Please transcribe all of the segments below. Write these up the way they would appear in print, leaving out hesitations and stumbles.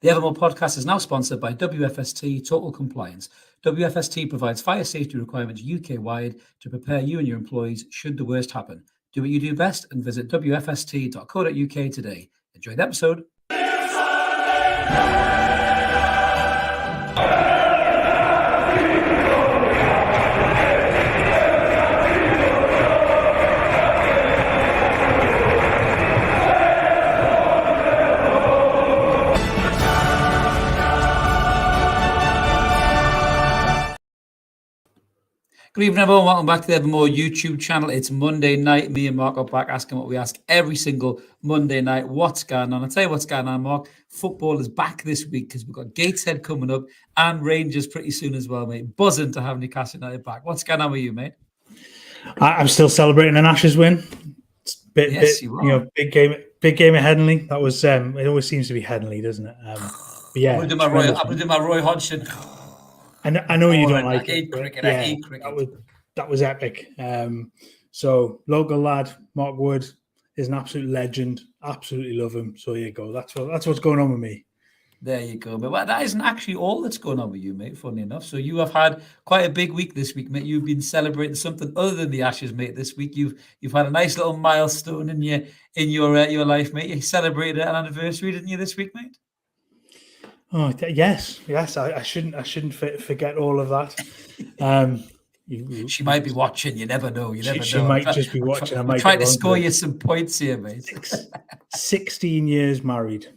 The Evermore podcast is now sponsored by WFST Total Compliance. WFST provides fire safety requirements UK-wide to prepare you and your employees should the worst happen. Do what you do best and visit wfst.co.uk today. Enjoy the episode. Good evening, everyone. Welcome back to the Evermore YouTube channel. It's Monday night. Me and Mark are back asking what we ask every single Monday night. What's going on? I'll tell you what's going on, Mark. Football is back this week because we've got Gateshead coming up and Rangers pretty soon as well, mate. Buzzing to have Newcastle United back. What's going on with you, mate? I'm still celebrating an Ashes win. It's big game at Headingley. That was it. Always seems to be Headingley, doesn't it? But yeah, I'm gonna do my Roy Hodgson. I know you don't like it. I hate cricket. That was epic. So local lad Mark Wood is an absolute legend. Absolutely love him. So here you go. That's what's going on with me. There you go, mate. Well, that isn't actually all that's going on with you, mate, funny enough. So you have had quite a big week this week, mate. You've been celebrating something other than the Ashes, mate, this week. You've had a nice little milestone in your life, mate. You celebrated an anniversary, didn't you, this week, mate? Oh yes. I shouldn't forget all of that. She might be watching. You never know. She might just be watching. I might try to score you some points here, mate. 16 years married.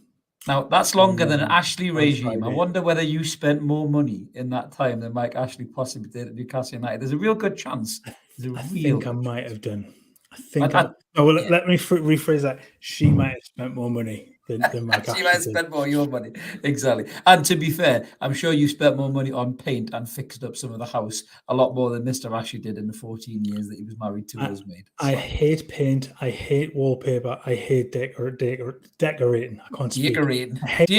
Now that's longer than an Ashley regime. I wonder whether you spent more money in that time than Mike Ashley possibly did at Newcastle United. There's a real good chance. I think I might have done. Let me rephrase that. She might have spent more money than Mike Ashley. She might have spent more of your money. Exactly. And to be fair, I'm sure you spent more money on paint and fixed up some of the house a lot more than Mr. Ashley did in the 14 years that he was married to us, mate. So. I hate paint. I hate wallpaper. I hate decorating. I can't speak. Decorating. I hate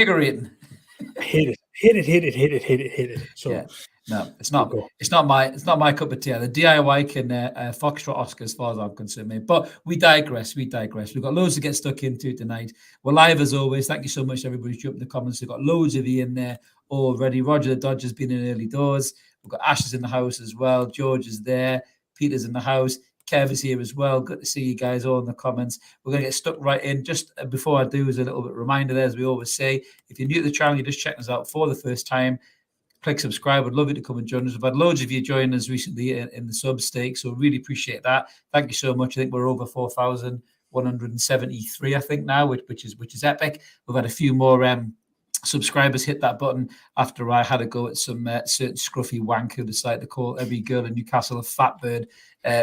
it. So yeah. No, it's not. It's not my cup of tea. The DIY can foxtrot Oscar as far as I'm concerned, mate. But we digress. We've got loads to get stuck into tonight. We're live as always. Thank you so much, everybody who's jumped in the comments. We've got loads of you in there already. Roger the Dodger's been in early doors. We've got Ash is in the house as well. George is there. Peter's in the house. Kev is here as well. Good to see you guys all in the comments. We're going to get stuck right in. Just before I do, as a little bit reminder there, as we always say, if you're new to the channel, you're just checking us out for the first time, click subscribe. I'd love you to come and join us. We've had loads of you join us recently in the sub stake, so really appreciate that. Thank you so much. I think we're over 4,173, I think now, which is epic. We've had a few more subscribers hit that button after I had a go at some certain scruffy wank who decided to call every girl in Newcastle a fat bird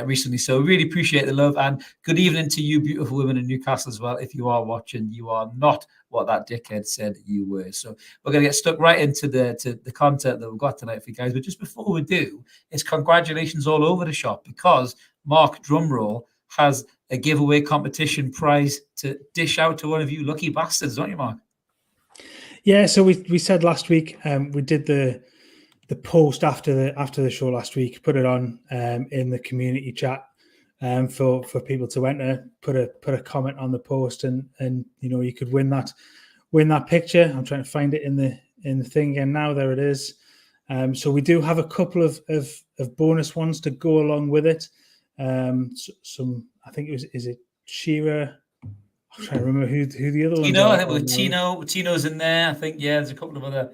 recently. So really appreciate the love, and good evening to you beautiful women in Newcastle as well. If you are watching, you are not what that dickhead said you were. So we're going to get stuck right into the content that we've got tonight for you guys. But just before we do, it's congratulations all over the shop, because Mark, drumroll, has a giveaway competition prize to dish out to one of you lucky bastards, don't you, Mark? Yeah, so we said last week, we did the post after the show last week, put it on in the community chat for people to enter, put a comment on the post, and you could win that picture. I'm trying to find it in the thing again now. There it is. So we do have a couple of bonus ones to go along with it. Some, I think is it Shearer? I'm trying to remember who the other ones are. I think with Tino's in there. I think, yeah, there's a couple of other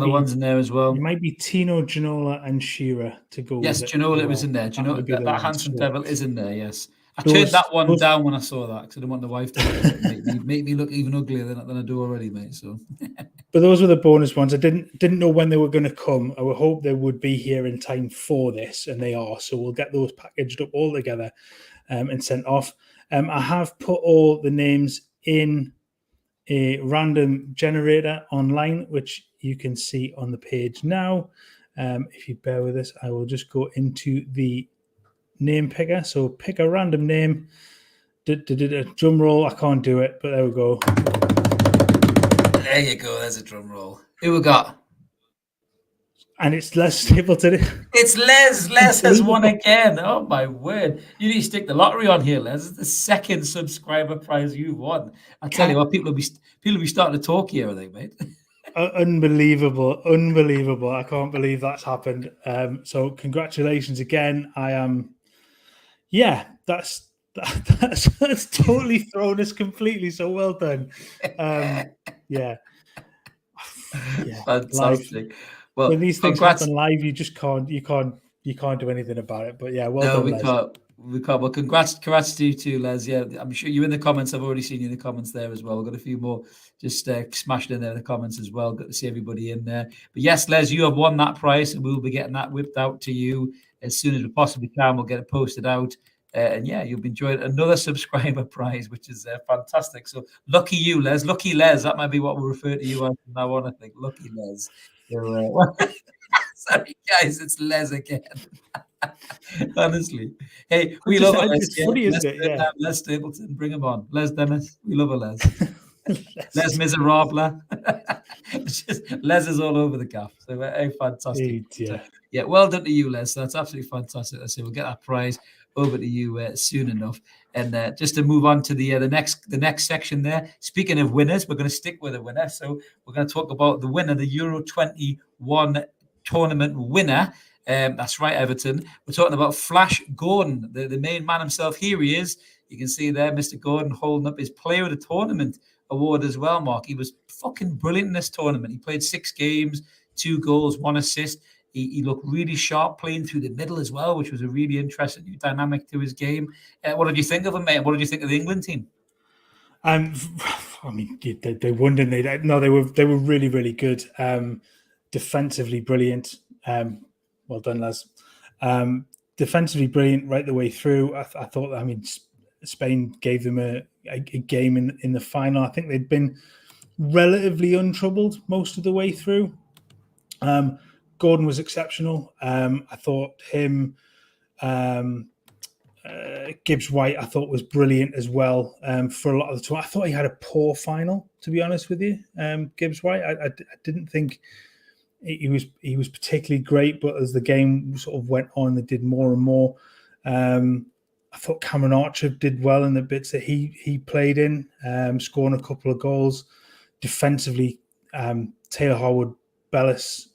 ones in there as well. It might be Tino, Ginola, and Shearer to go with. Yes, Ginola was in there. That handsome devil is in there, yes. I turned that one down when I saw that because I didn't want the wife to make me look even uglier than I do already, mate. So, but those were the bonus ones. I didn't know when they were going to come. I would hope they would be here in time for this, and they are. So we'll get those packaged up all together and sent off. I have put all the names in a random generator online, which you can see on the page now. If you bear with us, I will just go into the name picker. So pick a random name. Drum roll. I can't do it, but there we go. There you go. There's a drum roll. Who we got? And it's Les Stapleton. It's Les. Les has won again. Oh, my word. You need to stick the lottery on here, Les. It's the second subscriber prize you've won. I tell you what, people will be starting to talk here, I think, mate. Unbelievable. I can't believe that's happened. So congratulations again. That's totally thrown us completely. So well done. Yeah. Fantastic. Live. Well, When these things congrats. happen live, you can't do anything about it. But yeah, well No, done, we Les. can't. We can't. Well, congrats to you too, Les. Yeah, I'm sure you in the comments. I've already seen you in the comments there as well. We've got a few more just smashed in there in the comments as well. Good to see everybody in there. But yes, Les, you have won that prize, and we'll be getting that whipped out to you as soon as we possibly can. We'll get it posted out. And yeah, you'll be enjoying another subscriber prize, which is fantastic. So lucky you, Les. Lucky Les. That might be what we'll refer to you as from now on, I think. Lucky Les. So, sorry, guys, it's Les again. Honestly. Hey, we love a Les. It's funny, isn't it? Yeah. Les Stapleton, bring him on. Les Dennis, we love a Les. Les Miserable. Les is all over the gaff. So, fantastic. Yeah, well done to you, Les. So that's absolutely fantastic. I say we'll get that prize over to you soon enough. And just to move on to the next section there. Speaking of winners, we're going to stick with a winner. So we're going to talk about the winner, the Euro 21 tournament winner. That's right, Everton. We're talking about Flash Gordon, the main man himself. Here he is. You can see there, Mr. Gordon holding up his Player of the Tournament award as well, Mark. He was fucking brilliant in this tournament. He played 6 games, 2 goals, 1 assist. He looked really sharp playing through the middle as well, which was a really interesting new dynamic to his game. What did you think of him, mate? What did you think of the England team? I mean, they won, didn't they? No, they were really, really good. Defensively brilliant. Well done, Les. Defensively brilliant right the way through. I thought, I mean, Spain gave them a game in the final. I think they'd been relatively untroubled most of the way through. Gordon was exceptional. I thought him, Gibbs White, I thought was brilliant as well for a lot of the time. I thought he had a poor final, to be honest with you. Gibbs White, I didn't think he was particularly great, but as the game sort of went on, they did more and more. I thought Cameron Archer did well in the bits that he played in, scoring a couple of goals. Defensively, Taylor Harwood-Bellis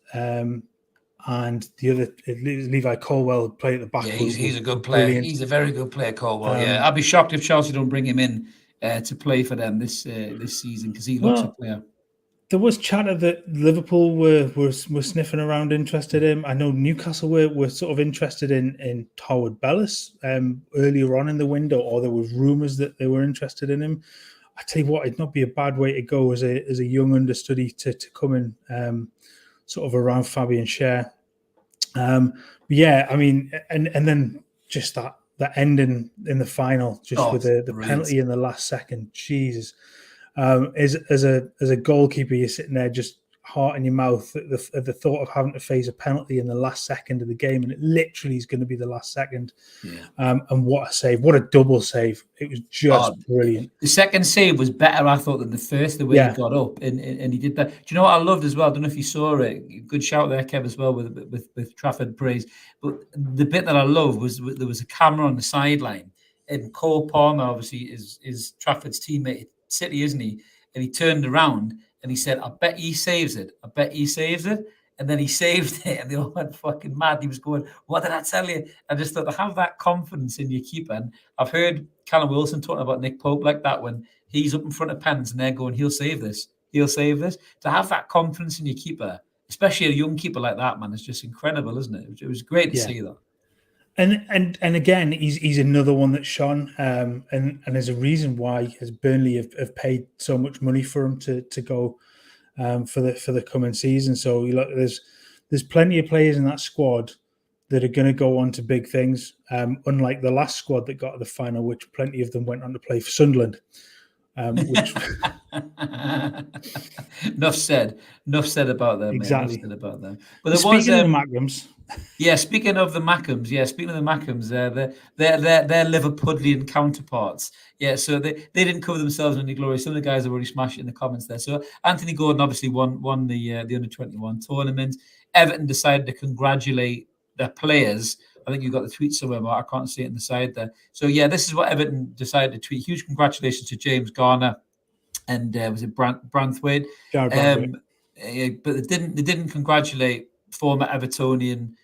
and the other, Levi Colwell, played at the back. Yeah, he's a good player. Brilliant. He's a very good player, Colwell. Yeah, I'd be shocked if Chelsea don't bring him in to play for them this season because he looks a player. There was chatter that Liverpool were sniffing around, interested in him. I know Newcastle were sort of interested in Harwood-Bellis earlier on in the window, or there was rumours that they were interested in him. I tell you what, it'd not be a bad way to go as a young understudy to come in sort of around Fabian Schär. Yeah, I mean, and then just that ending in the final, just with the penalty in the last second. Jesus. As a goalkeeper, you're sitting there just heart in your mouth at the thought of having to face a penalty in the last second of the game, and it literally is going to be the last second. Yeah. And what a save! What a double save! It was just brilliant. The second save was better, I thought, than the first. The way he got up and he did that. Do you know what I loved as well? I don't know if you saw it. Good shout there, Kev, as well with Trafford praise. But the bit that I loved was there was a camera on the sideline, and Cole Palmer obviously is Trafford's teammate. City, isn't he? And he turned around and he said, I bet he saves it. I bet he saves it. And then he saved it. And they all went fucking mad. He was going, what did I tell you? I just thought to have that confidence in your keeper. And I've heard Callum Wilson talking about Nick Pope like that when he's up in front of pens and they're going, he'll save this. He'll save this. To have that confidence in your keeper, especially a young keeper like that, man, is just incredible, isn't it? It was great to see that. And again, he's another one that's shone, and there's a reason why as Burnley have paid so much money for him to go for the coming season. So there's plenty of players in that squad that are going to go on to big things. Unlike the last squad that got to the final, which plenty of them went on to play for Sunderland. Which enough said about them. Exactly. Enough said about them. But there speaking of the Macrams. Yeah, speaking of the Macrams, they're Liverpudlian counterparts. Yeah, so they didn't cover themselves in any glory. Some of the guys have already smashed it in the comments there. So Anthony Gordon obviously won the under-21 tournament. Everton decided to congratulate their players. I think you got the tweet somewhere, but I can't see it in the side there. So yeah, this is what Everton decided to tweet. Huge congratulations to James Garner and was it Branthwaite? but they didn't congratulate former Evertonian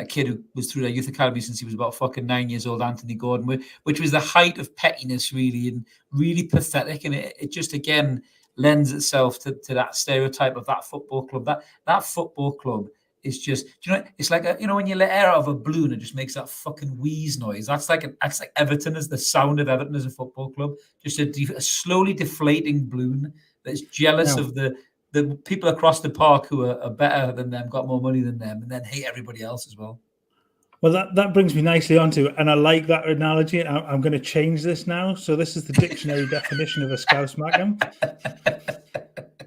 kid who was through their youth academy since he was about fucking 9 years old, Anthony Gordon, which was the height of pettiness, really, and really pathetic. And it just again lends itself to that stereotype of that football club. That football club is just, it's like when you let air out of a balloon, it just makes that fucking wheeze noise. That's like Everton is the sound of Everton as a football club. Just a slowly deflating balloon that's jealous of the people across the park who are better than them, got more money than them, and then hate everybody else as well. Well, that brings me nicely onto it, and I like that analogy. I'm going to change this now. So this is the dictionary definition of a Saint-Maximin.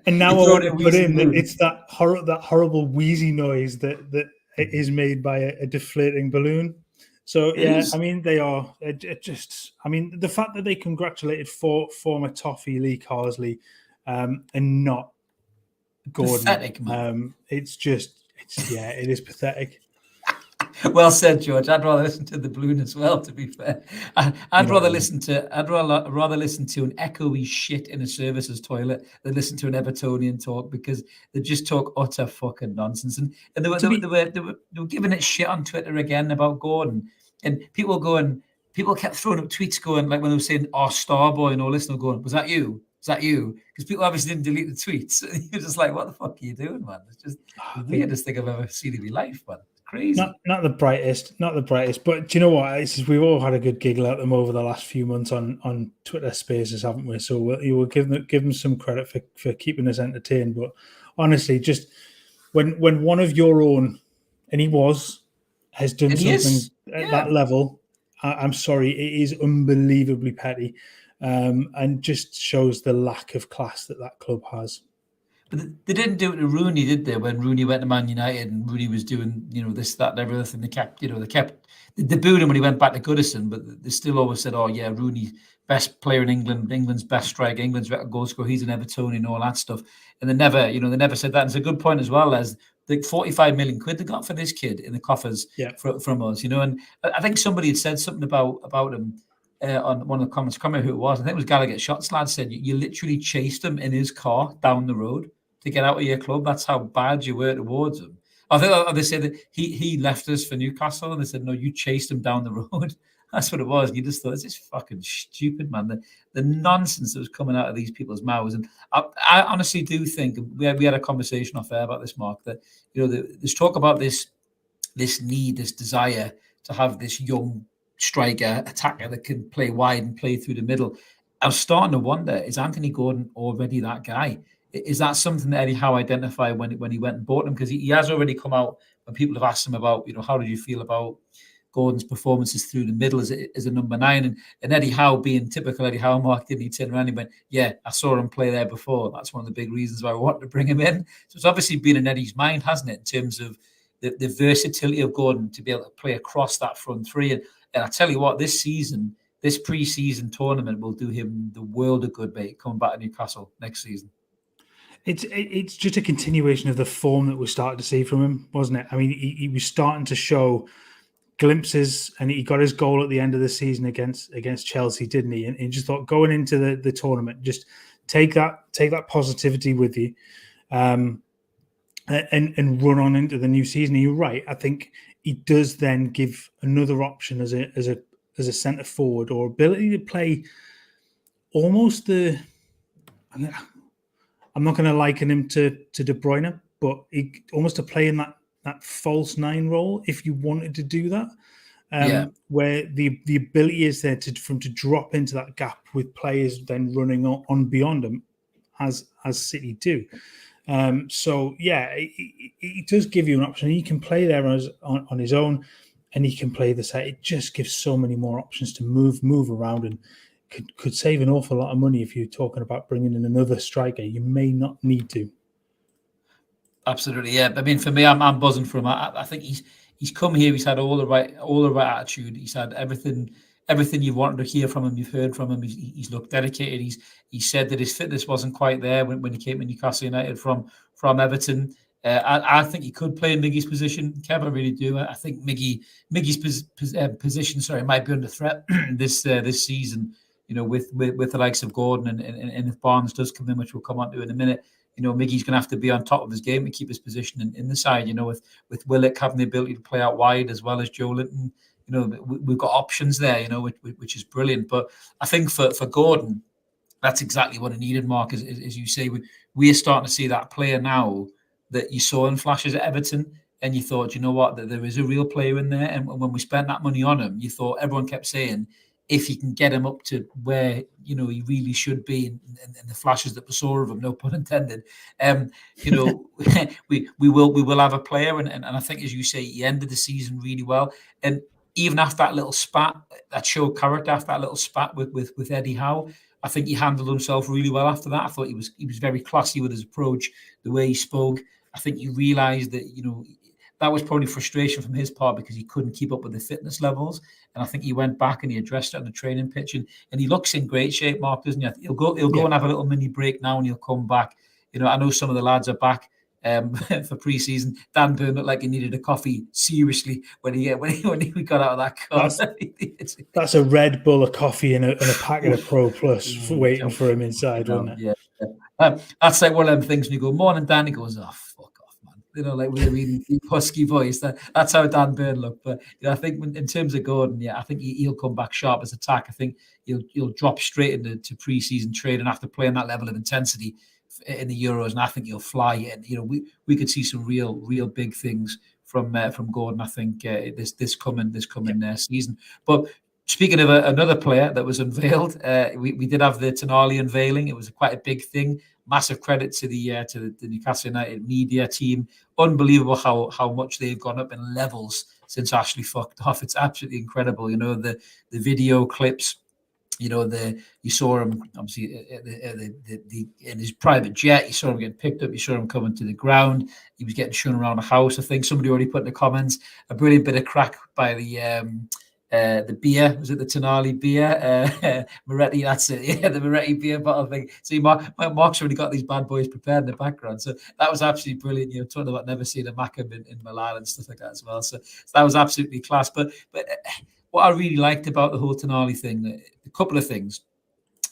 And now I want to put in that it's that horrible wheezy noise that is made by a deflating balloon. So I mean, they are just. I mean, the fact that they congratulated former Toffee Lee Carsley and not Gordon, pathetic, man. it is pathetic. Well said, George. I'd rather listen to the balloon as well. To be fair, I'd rather listen to an echoey shit in a services toilet than listen to an Evertonian talk, because they just talk utter fucking nonsense. And they were giving it shit on Twitter again about Gordon, and people kept throwing up tweets going, like when they were saying, "Oh, Starboy," and all this, and going, "Was that you? Is that you?" Because people obviously didn't delete the tweets. You're just like, what the fuck are you doing, man? It's just the weirdest thing I've ever seen in my life, man. Crazy. Not the brightest, but do you know what? We've all had a good giggle at them over the last few months on Twitter Spaces, haven't we? So you will give them some credit for keeping us entertained. But honestly, just when one of your own, and he has done something at that level, I'm sorry, it is unbelievably petty, and just shows the lack of class that club has. But they didn't do it to Rooney, did they? When Rooney went to Man United and Rooney was doing, this, that, and everything, they booed him when he went back to Goodison, but they still always said, "Oh yeah, Rooney, best player in England, England's best striker, England's record goal scorer, he's an Evertonian," and all that stuff. And they never said that. And it's a good point as well, as the 45 million quid they got for this kid in the coffers from us, And I think somebody had said something about him. On one of the comments, I can't remember who it was. I think it was Gallagher Shots lad said you literally chased him in his car down the road to get out of your club. That's how bad you were towards him. I think they said that he left us for Newcastle, and they said, no, you chased him down the road. That's what it was. You just thought, it's just fucking stupid, man. The nonsense that was coming out of these people's mouths. And I honestly do think, we had a conversation off air about this, Mark, that there's talk about this need, this desire to have this young striker, attacker that can play wide and play through the middle. I was starting to wonder, is Anthony Gordon already that guy? Is that something that Eddie Howe identified when he went and bought him? Because he has already come out when people have asked him about, how did you feel about Gordon's performances through the middle as a number 9? And Eddie Howe, being typical Eddie Howe, Mark, didn't he turn around and went, yeah, I saw him play there before. That's one of the big reasons why I wanted to bring him in. So it's obviously been in Eddie's mind, hasn't it, in terms of the versatility of Gordon to be able to play across that front three. And I tell you what, this pre-season tournament will do him the world of good, mate, coming back to Newcastle next season. It's just a continuation of the form that we started to see from him, wasn't it? I mean, he was starting to show glimpses, and he got his goal at the end of the season against Chelsea, didn't he? And he just thought, going into the tournament, just take that positivity with you, and run on into the new season. And you're right. I think he does then give another option as a centre forward, or ability to play almost the. I'm not going to liken him to De Bruyne, but he almost to play in that false 9 role if you wanted to do that, where the ability is there for him to drop into that gap with players then running on beyond him, as City do. So yeah, it does give you an option. He can play there on his own, and he can play the side. It just gives so many more options to move around, and could save an awful lot of money if you're talking about bringing in another striker. You may not need to. Absolutely, yeah. I mean, for me, I'm buzzing for him. I think he's come here. He's had all the right attitude. He's had everything you wanted to hear from him. You've heard from him. He's looked dedicated. He said that his fitness wasn't quite there when he came to Newcastle United from Everton. I think he could play in Miggy's position. Kev, I really do. I think Miggy's position, might be under threat this season. With the likes of Gordon and if Barnes does come in, which we'll come on to in a minute, Miggy's going to have to be on top of his game to keep his position in the side. With Willock having the ability to play out wide as well as Joe Linton, we've got options there, which is brilliant. But I think for Gordon, that's exactly what he needed, Mark, as you say. We are starting to see that player now that you saw in flashes at Everton, and you thought, you know what, that there is a real player in there. And when we spent that money on him, you thought, everyone kept saying, if you can get him up to where he really should be, in the flashes that we saw of him, no pun intended, we will have a player. And I think, as you say, he ended the season really well. And even after that little spat, that showed character after that little spat with Eddie Howe, I think he handled himself really well after that. I thought he was very classy with his approach, the way he spoke. I think he realised that, that was probably frustration from his part because he couldn't keep up with the fitness levels. And I think he went back and he addressed it on the training pitch. And he looks in great shape, Mark, doesn't he? He'll go and have a little mini break now and he'll come back. I know some of the lads are back for pre-season. Dan Burn looked like he needed a coffee seriously when he got out of that car. That's a Red Bull, a coffee, and a packet of Pro Plus waiting for him inside, wasn't it? Yeah. That's like one of them things when you go, morning, Dan. He goes, oh, fuck off, man. Like with a really deep, husky voice. That's how Dan Burn looked. But I think in terms of Gordon, I think he'll come back sharp as attack. I think he'll drop straight into pre-season training after playing that level of intensity in the Euros, and I think he'll fly. And we could see some real big things from Gordon. I think this coming season. But speaking of another player that was unveiled, we did have the Tonali unveiling. It was quite a big thing. Massive credit to the Newcastle United media team. Unbelievable how much they've gone up in levels since Ashley fucked off. It's absolutely incredible. The video clips. You saw him obviously in his private jet. You saw him getting picked up. You saw him coming to the ground. He was getting shown around the house. I think somebody already put in the comments a brilliant bit of crack by the beer. Was it the Tonali beer? Moretti, that's it. Yeah, the Moretti beer bottle thing. See, Mark's already got these bad boys prepared in the background. So that was absolutely brilliant. Talking about never seeing a Macam in Milan and stuff like that as well. So that was absolutely class. But what I really liked about the whole Tonali thing, a couple of things.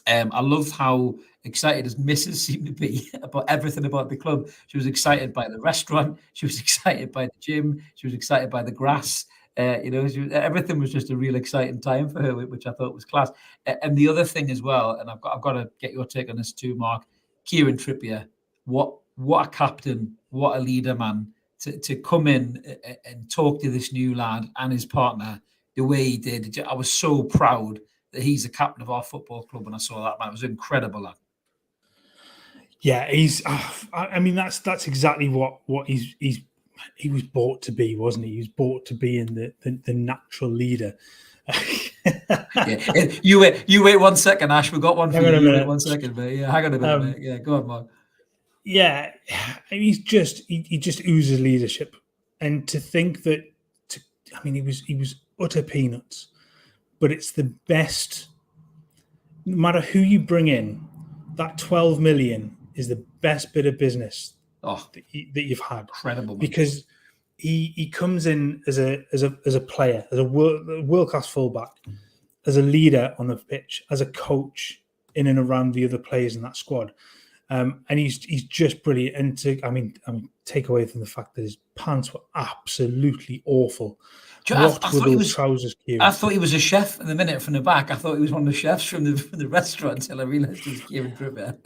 I loved how excited his missus seemed to be about everything about the club. She was excited by the restaurant. She was excited by the gym. She was excited by the grass. Everything was just a real exciting time for her, which I thought was class. And the other thing as well, and I've got to get your take on this too, Mark. Kieran Trippier, what a captain, what a leader, man. To come in and talk to this new lad and his partner the way he did. I was so proud that he's the captain of our football club when I saw that, man. It was incredible, lad. Yeah, he's. I mean, that's exactly what he was bought to be, wasn't he? He was bought to be in the natural leader. Yeah. You wait 1 second, Ash. We've got one for you. Wait 1 second, mate. Yeah, hang on a minute, mate. Yeah, go on, Mark. Yeah, he's he just oozes leadership, and to think that, he was utter peanuts, but it's the best. No matter who you bring in, that 12 million is the best bit of business that you've had. Incredible, man. Because he comes in as a player, as a world class fullback, as a leader on the pitch, as a coach in and around the other players in that squad. And he's just brilliant. And take away from the fact that his pants were absolutely awful. I thought he was a chef in the minute from the back. I thought he was one of the chefs from the restaurant until I realised it was Kieran Trippier.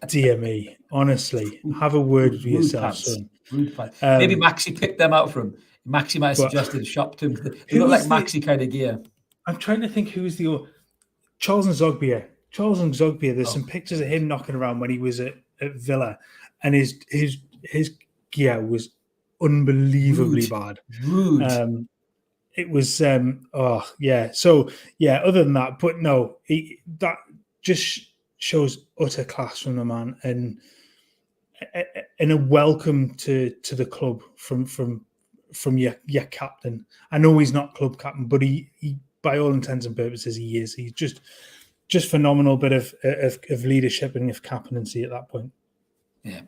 Dear me, honestly, have a word with yourself, son. Maybe Maxi picked them out for him. Maxi might have suggested a shop to him. They look like Maxi kind of gear. I'm trying to think who was the Charles Nzogbier. There's some pictures of him knocking around when he was at Villa, and his gear was unbelievably bad. Rude. It was So other than that, but no, that just shows utter class from the man, and a welcome to the club from your captain. I know he's not club captain, but he by all intents and purposes he is. He's just phenomenal bit of leadership and of captaincy at that point. Yeah.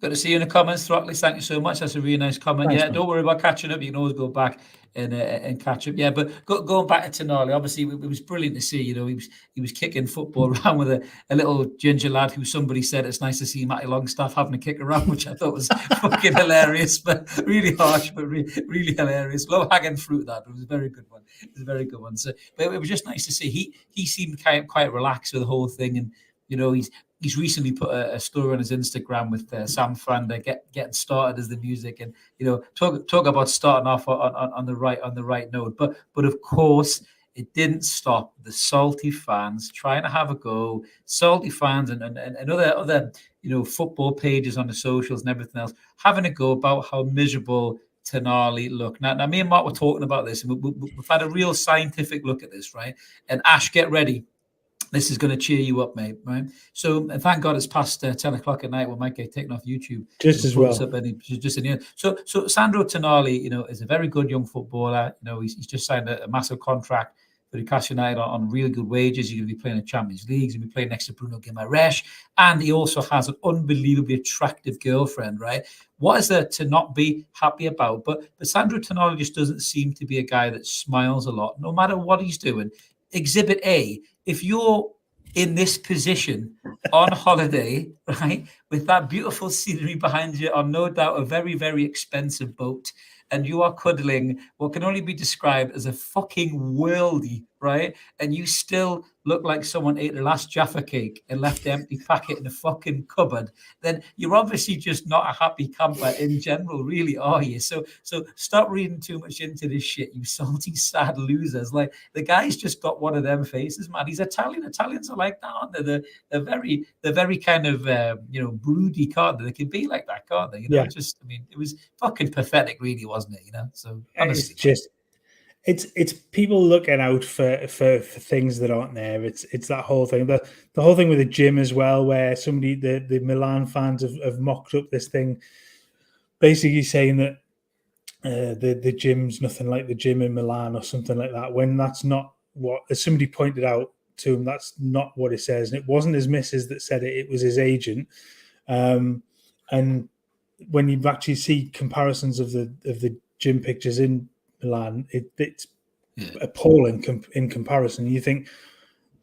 Good to see you in the comments, Throckley. Thank you so much. That's a really nice comment. Thanks, man. Don't worry about catching up. You can always go back and catch up. Yeah, but going back to Tonali, obviously it was brilliant to see. You know, he was kicking football around with a little ginger lad who somebody said it's nice to see Matty Longstaff having a kick around, which I thought was fucking hilarious, but really harsh, but really hilarious. Low hanging fruit. That it was a very good one. It was a very good one. So, but it was just nice to see. He seemed quite relaxed with the whole thing, and you know he's recently put a story on his Instagram with Sam Frander getting started as the music, and you know talk about starting off on the right note. But of course it didn't stop the salty fans trying to have a go. Salty fans and other you know football pages on the socials and everything else having a go about how miserable Tonali look. Now me and Mark were talking about this, and we've had a real scientific look at this, right? And Ash, get ready. This is going to cheer you up, mate. Right. So, and thank God it's past 10 o'clock at night. We might get taken off YouTube just as well. Just in the end. So Sandro Tonali, you know, is a very good young footballer. You know, he's just signed a massive contract for Newcastle United on really good wages. He's going to be playing in Champions League. He's going to be playing next to Bruno Guimaraes, and he also has an unbelievably attractive girlfriend. Right. What is there to not be happy about? But Sandro Tonali just doesn't seem to be a guy that smiles a lot, no matter what he's doing. Exhibit A. If you're in this position on holiday, right, with that beautiful scenery behind you on no doubt a very, very expensive boat, and you are cuddling what can only be described as a fucking worldie, right? And you still look like someone ate the last Jaffa cake and left the empty packet in a fucking cupboard, then you're obviously just not a happy camper in general, really, are you? So stop reading too much into this shit, you salty, sad losers. Like, the guy's just got one of them faces, man. He's Italian. Italians are like that, aren't they? They're very kind of, broody, can't they? They can be like that, can't they? You know, yeah. Just, I mean, it was fucking pathetic, really, wasn't it? You know, so honestly. It's people looking out for things that aren't there. It's that whole thing. The whole thing with the gym as well, where the Milan fans have mocked up this thing, basically saying that the gym's nothing like the gym in Milan or something like that. When that's not what, as somebody pointed out to him, that's not what it says. And it wasn't his missus that said it; it was his agent. And when you actually see comparisons of the gym pictures in Milan, it's appalling in comparison. You think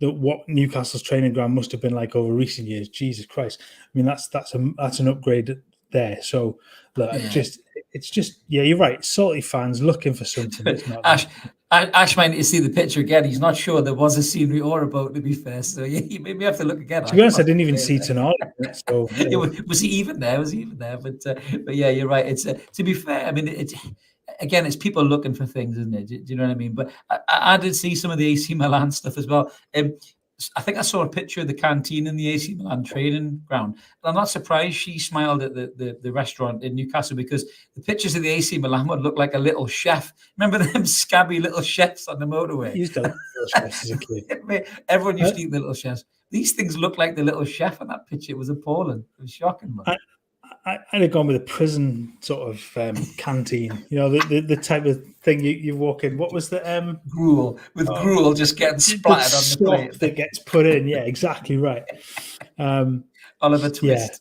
that what Newcastle's training ground must have been like over recent years. Jesus Christ! I mean, that's an upgrade there. So look, it's just you're right. Salty fans looking for something that's not. Ash might need to see the picture again. He's not sure there was a scenery or a boat, to be fair. So you maybe have to look again. To be honest, I didn't even see Tonali. So was he even there? But yeah, you're right. It's to be fair. I mean, it's people looking for things, isn't it? Do you know what I mean? But I did see some of the AC Milan stuff as well. I think I saw a picture of the canteen in the AC Milan training ground. And I'm not surprised she smiled at the restaurant in Newcastle, because the pictures of the AC Milan would look like a little chef. Remember them scabby little chefs on the motorway? Used to like little chefs as a kid. Everyone used to eat the little chefs. These things look like the little chef in that picture. It was appalling. It was shocking, man. I'd have gone with a prison sort of canteen, you know, the type of thing you walk in. What was the gruel gruel just getting splattered on the plate that gets put in? Yeah, exactly right. Oliver Twist,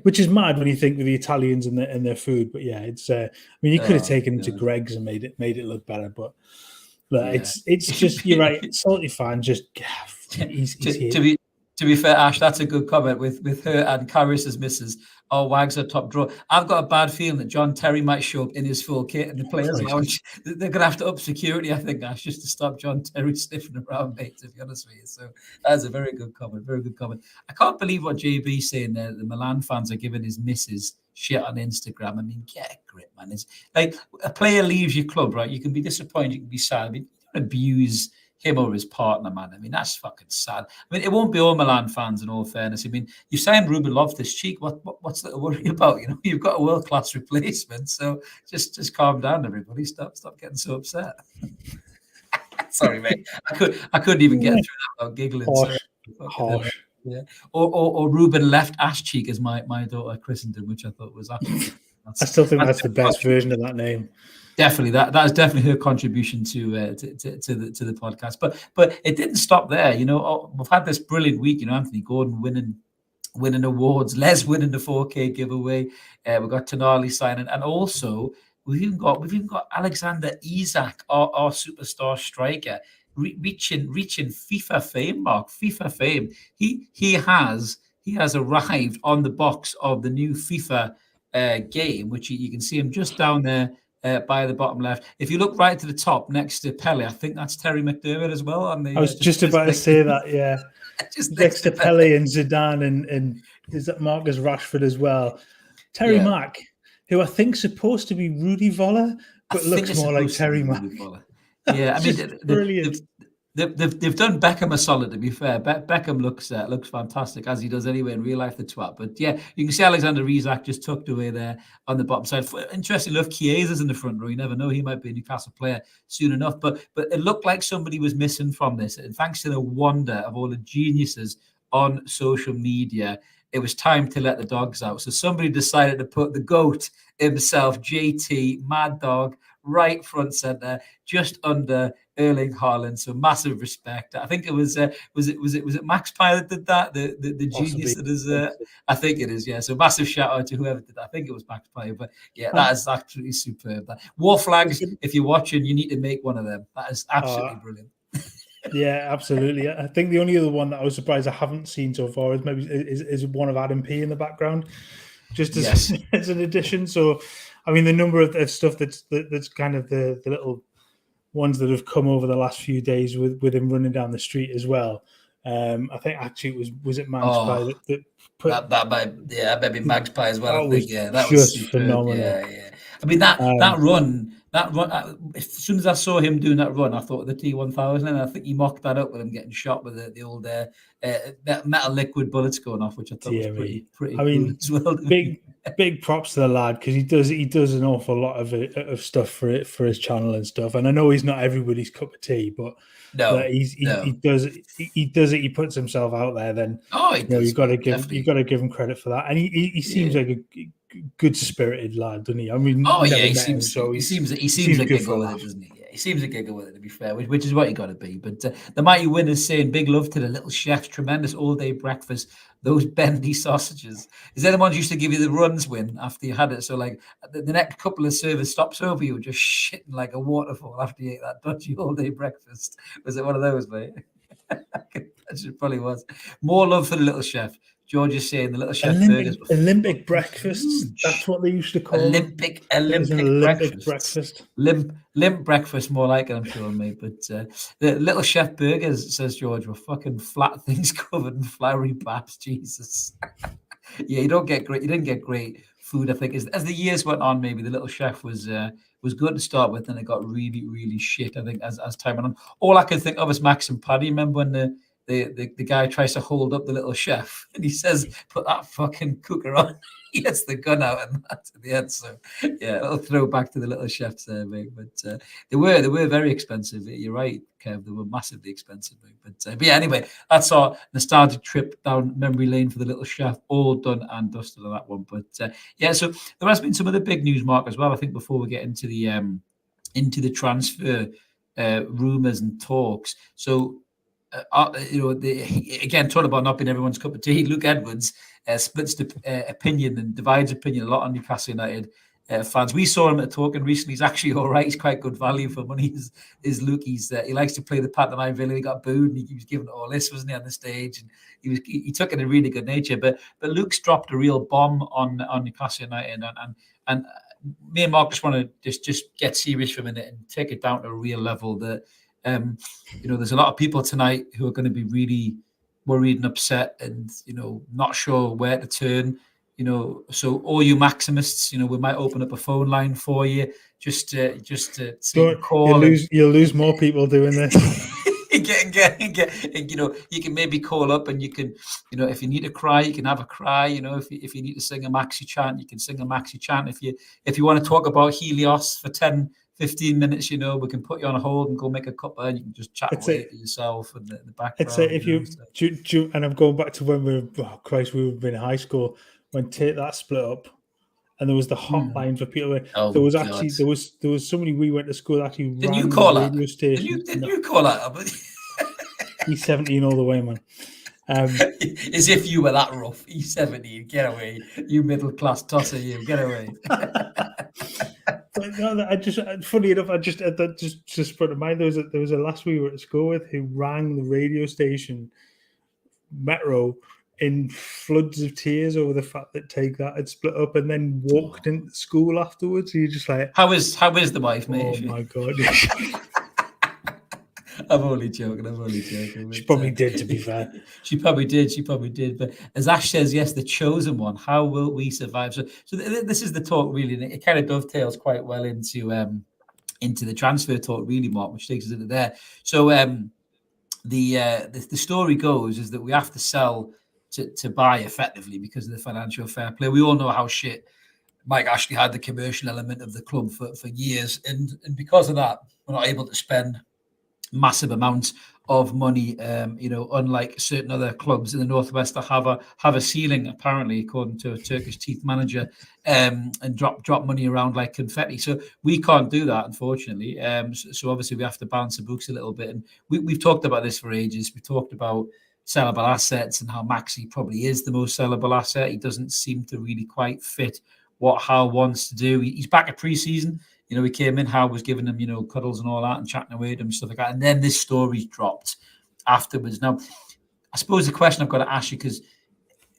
which is mad when you think of the Italians and their food. But yeah, it's. I mean, you could have taken them to Greg's and made it look better, but it's just you're right. Salty fan, just to be fair, Ash, that's a good comment with her and Karius's missus. Oh, Wags are top draw. I've got a bad feeling that John Terry might show up in his full kit in the players' lounge. They're going to have to up security, I think, Ash, just to stop John Terry sniffing around, mate, to be honest with you. So that's a very good comment, very good comment. I can't believe what JB's saying there. The Milan fans are giving his missus shit on Instagram. I mean, get a grip, man. It's like a player leaves your club, right? You can be disappointed, you can be sad. I mean, you don't abuse him or his partner, man. I mean, that's fucking sad. I mean, it won't be all Milan fans, in all fairness. I mean, you signed Ruben Loftus-Cheek. What's that to worry about? You know, you've got a world-class replacement. So just calm down, everybody. Stop getting so upset. Sorry, mate. I couldn't even get through that without giggling. Harsh. Yeah. Or Ruben left ass cheek, as my daughter christened him, which I thought was actually. I still think that's the best version of that name. Definitely, that is definitely her contribution to the podcast. But it didn't stop there. You know, we've had this brilliant week. You know, Anthony Gordon winning awards, Les winning the 4K giveaway. We've got Tonali signing, and also We've even got Alexander Isak, our superstar striker, reaching FIFA fame, Mark. FIFA fame. He has arrived on the box of the new FIFA game, which you can see him just down there by the bottom left. If you look right to the top next to Pele, I think that's Terry McDermott as well. On the, I was just about to say that, yeah. just next to Pele and Zidane and is that Marcus Rashford as well. Terry Mack, who I think's supposed to be Rudy Voller, but looks more like Terry Mack. Yeah, I mean, brilliant. They've done Beckham a solid, to be fair. Beckham looks fantastic, as he does anyway in real life, the twat. But yeah, you can see Alexander Isak just tucked away there on the bottom side. Interesting enough, Chiesa's in the front row. You never know, he might be a Newcastle player soon enough. But it looked like somebody was missing from this. And thanks to the wonder of all the geniuses on social media, it was time to let the dogs out. So somebody decided to put the GOAT himself, JT, Mad Dog, right front centre, just under Erling Haaland. So massive respect. I think it was it Max Pye that did that? The genius that is I think it is, yeah. So massive shout out to whoever did that. I think it was Max Pye, but yeah, that is absolutely superb. That War Flags, if you're watching, you need to make one of them. That is absolutely brilliant. Yeah, absolutely. I think the only other one that I was surprised I haven't seen so far is maybe is one of Adam P in the background, just as, as an addition. So, I mean, the number of stuff that's kind of the little ones that have come over the last few days with him running down the street as well. I think actually was it Max Pye that put that maybe Max Pye as well. That was that just was phenomenal. Yeah. I mean that run. As soon as I saw him doing that run, I thought of the T1000, and I think he mocked that up with him getting shot with the old metal liquid bullets going off, which I thought was pretty. I mean, cool as well. Big props to the lad, because he does an awful lot of stuff for his channel and stuff. And I know he's not everybody's cup of tea, but he does it. He puts himself out there. Then you've got to give him credit for that. And he seems like a good spirited lad, doesn't he? I mean, he seems a giggle with it, doesn't he? Yeah, he seems a giggle with it, to be fair, which is what you got to be. But the mighty winners saying big love to the little chef's tremendous all-day breakfast. Those bendy sausages. Is that the ones used to give you the runs win after you had it? So like the next couple of service stops over, you were just shitting like a waterfall after you ate that dodgy all-day breakfast. Was it one of those, mate? It probably was. More love for the little chef. George is saying the little chef burgers. Olympic breakfasts. That's what they used to call Olympic breakfast. Limp breakfast, more like it, I'm sure, mate. But the little chef burgers, says George, were fucking flat things covered in floury baps. Jesus. Yeah, you didn't get great food. I think as the years went on, maybe the little chef was good to start with, and it got really, really shit. I think as time went on, all I can think of is Max and Paddy. Remember when the guy tries to hold up the little chef and he says, "Put that fucking cooker on." He gets the gun out and that's at the end. So yeah, it'll throw back to the little chefs there, mate. But they were very expensive. You're right, Kev. They were massively expensive, mate. But yeah, anyway, that's our nostalgic trip down memory lane for the little chef. All done and dusted on that one. But yeah, so there has been some other big news, Mark, as well. I think before we get into the transfer rumors and talks. So. Again, talking about not being everyone's cup of tea. Luke Edwards splits the opinion and divides opinion a lot on Newcastle United fans. We saw him at talking recently. He's actually all right. He's quite good value for money. Is Luke? He likes to play the pantomime villain. He got booed and he was giving it all this, wasn't he, on the stage? And he took it in really good nature. But Luke's dropped a real bomb on Newcastle United and me and Mark just want to just get serious for a minute and take it down to a real level that. There's a lot of people tonight who are going to be really worried and upset and, not sure where to turn, so all you Maximists, we might open up a phone line for you just to call. You'll lose more people doing this. You can maybe call up and you can, if you need to cry, you can have a cry. If you need to sing a maxi chant, you can sing a maxi chant. If you want to talk about Helios for 10-15 minutes, we can put you on a hold and go make a cuppa and you can just chat away to yourself and the background. I'd say if and I'm going back to when we were in high school, when that split up and there was the hotline for people. There was somebody we went to school actually ran the radio station. Did you call that? He's 17 all the way, man. As if you were that rough. He's 17, get away. You middle class tosser, you get away. But no, funny enough, that just sprung to mind. There was a lass we were at school with who rang the radio station Metro in floods of tears over the fact that Take That had split up, and then walked into school afterwards. So you're just like, how is the wife, mate? Oh my god! I'm only joking. She probably did, to be fair. She probably did. But as Ash says, yes, the chosen one. How will we survive? So this is the talk, really, and it kind of dovetails quite well into the transfer talk, really, Mark, which takes us into there. So the story goes is that we have to sell to buy effectively because of the financial fair play. We all know how shit Mike Ashley had the commercial element of the club for years, and because of that, we're not able to spend massive amounts of money. Unlike certain other clubs in the Northwest that have a ceiling, apparently, according to a Turkish teeth manager, and drop money around like confetti. So we can't do that, unfortunately. So obviously we have to balance the books a little bit. And we've talked about this for ages. We talked about sellable assets and how Maxi probably is the most sellable asset. He doesn't seem to really quite fit what Howe wants to do. He's back at pre-season. He came in, Howe was giving him, cuddles and all that and chatting away to him, stuff like that. And then this story's dropped afterwards. Now, I suppose the question I've got to ask you, because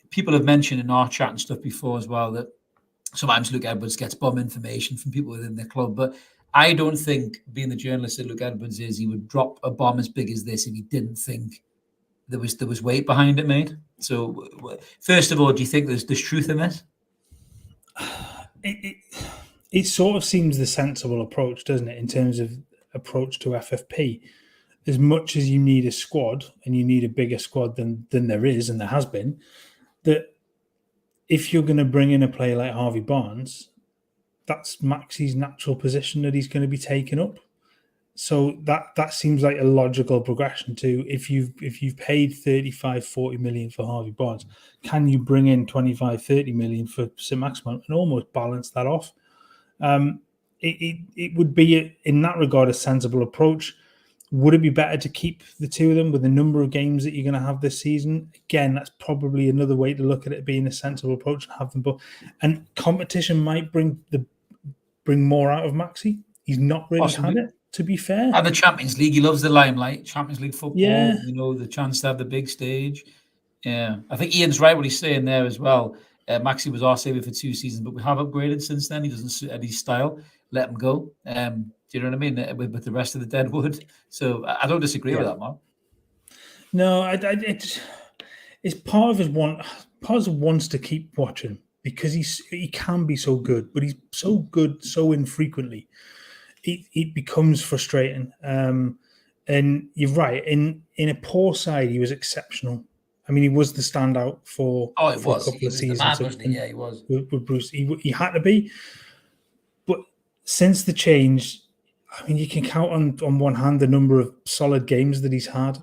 people have mentioned in our chat and stuff before as well, that sometimes Luke Edwards gets bum information from people within the club. But I don't think, being the journalist that Luke Edwards is, he would drop a bomb as big as this if he didn't think there was weight behind it, mate. So, first of all, do you think there's truth in this? It sort of seems the sensible approach, doesn't it, in terms of approach to FFP? As much as you need a squad, and you need a bigger squad than there is and there has been, that if you're going to bring in a player like Harvey Barnes, that's Maxi's natural position that he's going to be taking up. So that seems like a logical progression to if you've paid 35-40 million for Harvey Barnes, can you bring in 25-30 million for Saint-Maximin and almost balance that off? It would be, in that regard, a sensible approach. Would it be better to keep the two of them with the number of games that you're going to have this season? Again, that's probably another way to look at it being a sensible approach and have them both. And competition might bring more out of Maxi. He's not really had it, to be fair. And the Champions League, he loves the limelight. Champions League football, yeah. The chance to have the big stage. Yeah, I think Ian's right what he's saying there as well. Maxi was our savior for 2 seasons, but we have upgraded since then. He doesn't suit Eddie's style. Let him go. Do you know what I mean? With the rest of the dead wood. So I don't disagree with that, Mark. No, it's part of his want. Part of him wants to keep watching because he can be so good, but he's so good so infrequently. It becomes frustrating. And you're right. In a poor side, he was exceptional. I mean, he was the standout for a couple of seasons. Yeah, he was. With Bruce, he had to be. But since the change, I mean, you can count on one hand the number of solid games that he's had,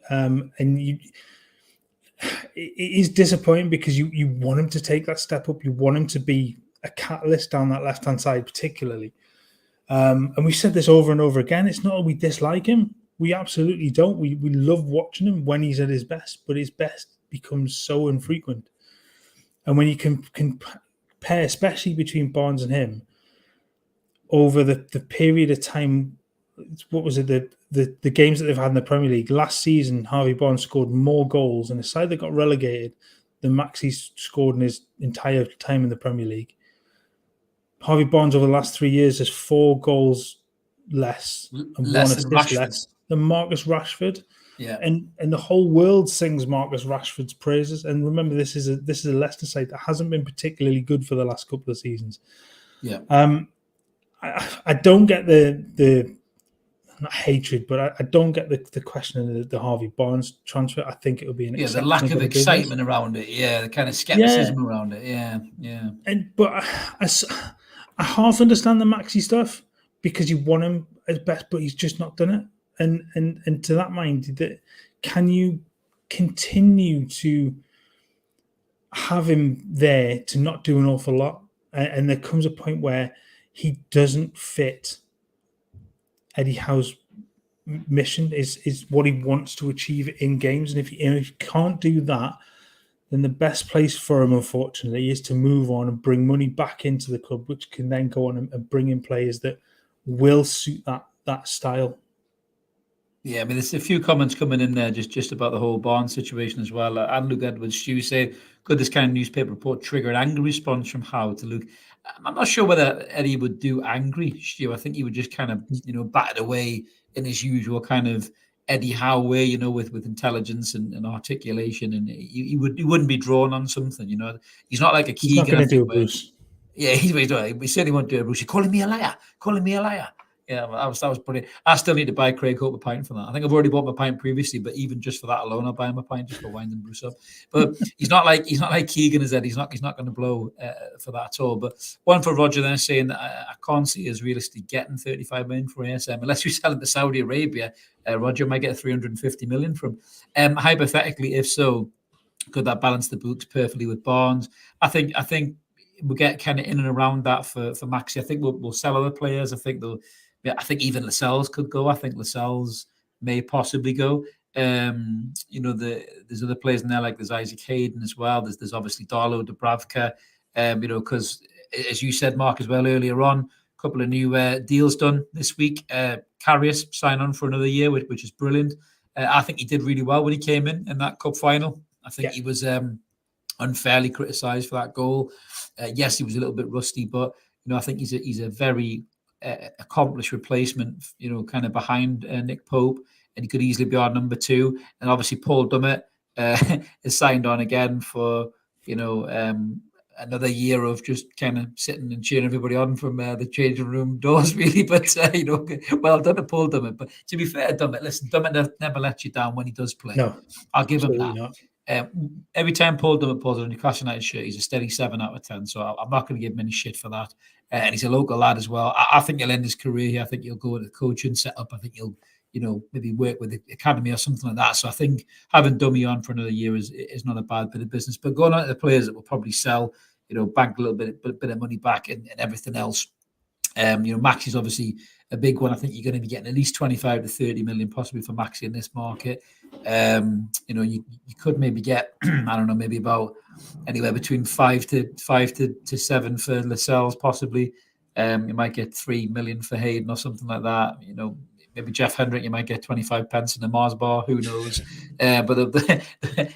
and it is disappointing because you want him to take that step up. You want him to be a catalyst down that left-hand side, particularly. And we've said this over and over again. It's not that we dislike him. We absolutely don't. We love watching him when he's at his best, but his best becomes so infrequent. And when you can compare, especially between Barnes and him, over the period of time, what was it, the games that they've had in the Premier League, last season, Harvey Barnes scored more goals in a side that got relegated than Maxi scored in his entire time in the Premier League. Harvey Barnes over the last 3 years has 4 goals less and 1 assist less than Marcus Rashford. Yeah, and the whole world sings Marcus Rashford's praises. And remember, this is a Leicester side that hasn't been particularly good for the last couple of seasons. Yeah, I don't get the not hatred, but I don't get the question of the Harvey Barnes transfer. I think it would be the lack of excitement around it. Yeah, the kind of skepticism around it. Yeah. But I half understand the Maxi stuff because you want him as best, but he's just not done it. And to that mind, that can you continue to have him there to not do an awful lot? And there comes a point where he doesn't fit Eddie Howe's mission, is what he wants to achieve in games. And if he can't do that, then the best place for him, unfortunately, is to move on and bring money back into the club, which can then go on and bring in players that will suit that style. Yeah, I mean, there's a few comments coming in there just about the whole Barnes situation as well. And Luke Edwards, Stu say, could this kind of newspaper report trigger an angry response from Howe to Luke? I'm not sure whether Eddie would do angry, Stu. I think he would just kind of, bat it away in his usual kind of Eddie Howe way, with intelligence and articulation, and he wouldn't be drawn on something, He's not like a Keegan. He's not going to do it, Bruce. Yeah, we certainly won't do it, Bruce. You're calling me a liar. Yeah, that was brilliant. I still need to buy Craig Hope a pint for that. I think I've already bought my pint previously, but even just for that alone, I'll buy him a pint just for winding Bruce up. But he's not like Keegan, is that? He's not going to blow for that at all. But one for Roger there saying that I can't see us realistically getting 35 million for ASM unless we sell it to Saudi Arabia. Roger might get 350 million from. Hypothetically, if so, could that balance the books perfectly with Barnes? I think we'll get kind of in and around that for Maxi. I think we'll sell other players. I think even Lascelles could go. I think Lascelles may possibly go. There's other players in there, like there's Isaac Hayden as well. There's obviously Darlow, Dubravka, because as you said, Mark, as well earlier on, a couple of new deals done this week. Karius signed on for another year, which is brilliant. I think he did really well when he came in that cup final. I think he was unfairly criticised for that goal. Yes, he was a little bit rusty, but I think he's a very accomplished replacement, kind of behind Nick Pope, and he could easily be our number two. And obviously Paul Dummett is signed on again for another year of just kind of sitting and cheering everybody on from the changing room doors, really. But well done to Paul Dummett. But to be fair, Dummett never lets you down when he does play. No, I'll give him that. Not. Every time Paul Dummett pulls on a Newcastle United shirt, he's a steady 7 out of 10. So I'm not going to give him any shit for that. And he's a local lad as well. I think he'll end his career here. I think he'll go with the coaching setup. I think he'll, maybe work with the academy or something like that. So I think having Dummy on for another year is not a bad bit of business. But going on to the players that will probably sell, bank a little bit of money back and everything else. Maxi's obviously a big one. I think you're going to be getting at least 25 to 30 million possibly for Maxi in this market. You could maybe get, I don't know, maybe about anywhere between 5 to 7 for Lascelles possibly. You might get 3 million for Hayden or something like that. Maybe Jeff Hendrick, you might get 25 pence in the Mars bar. Who knows? But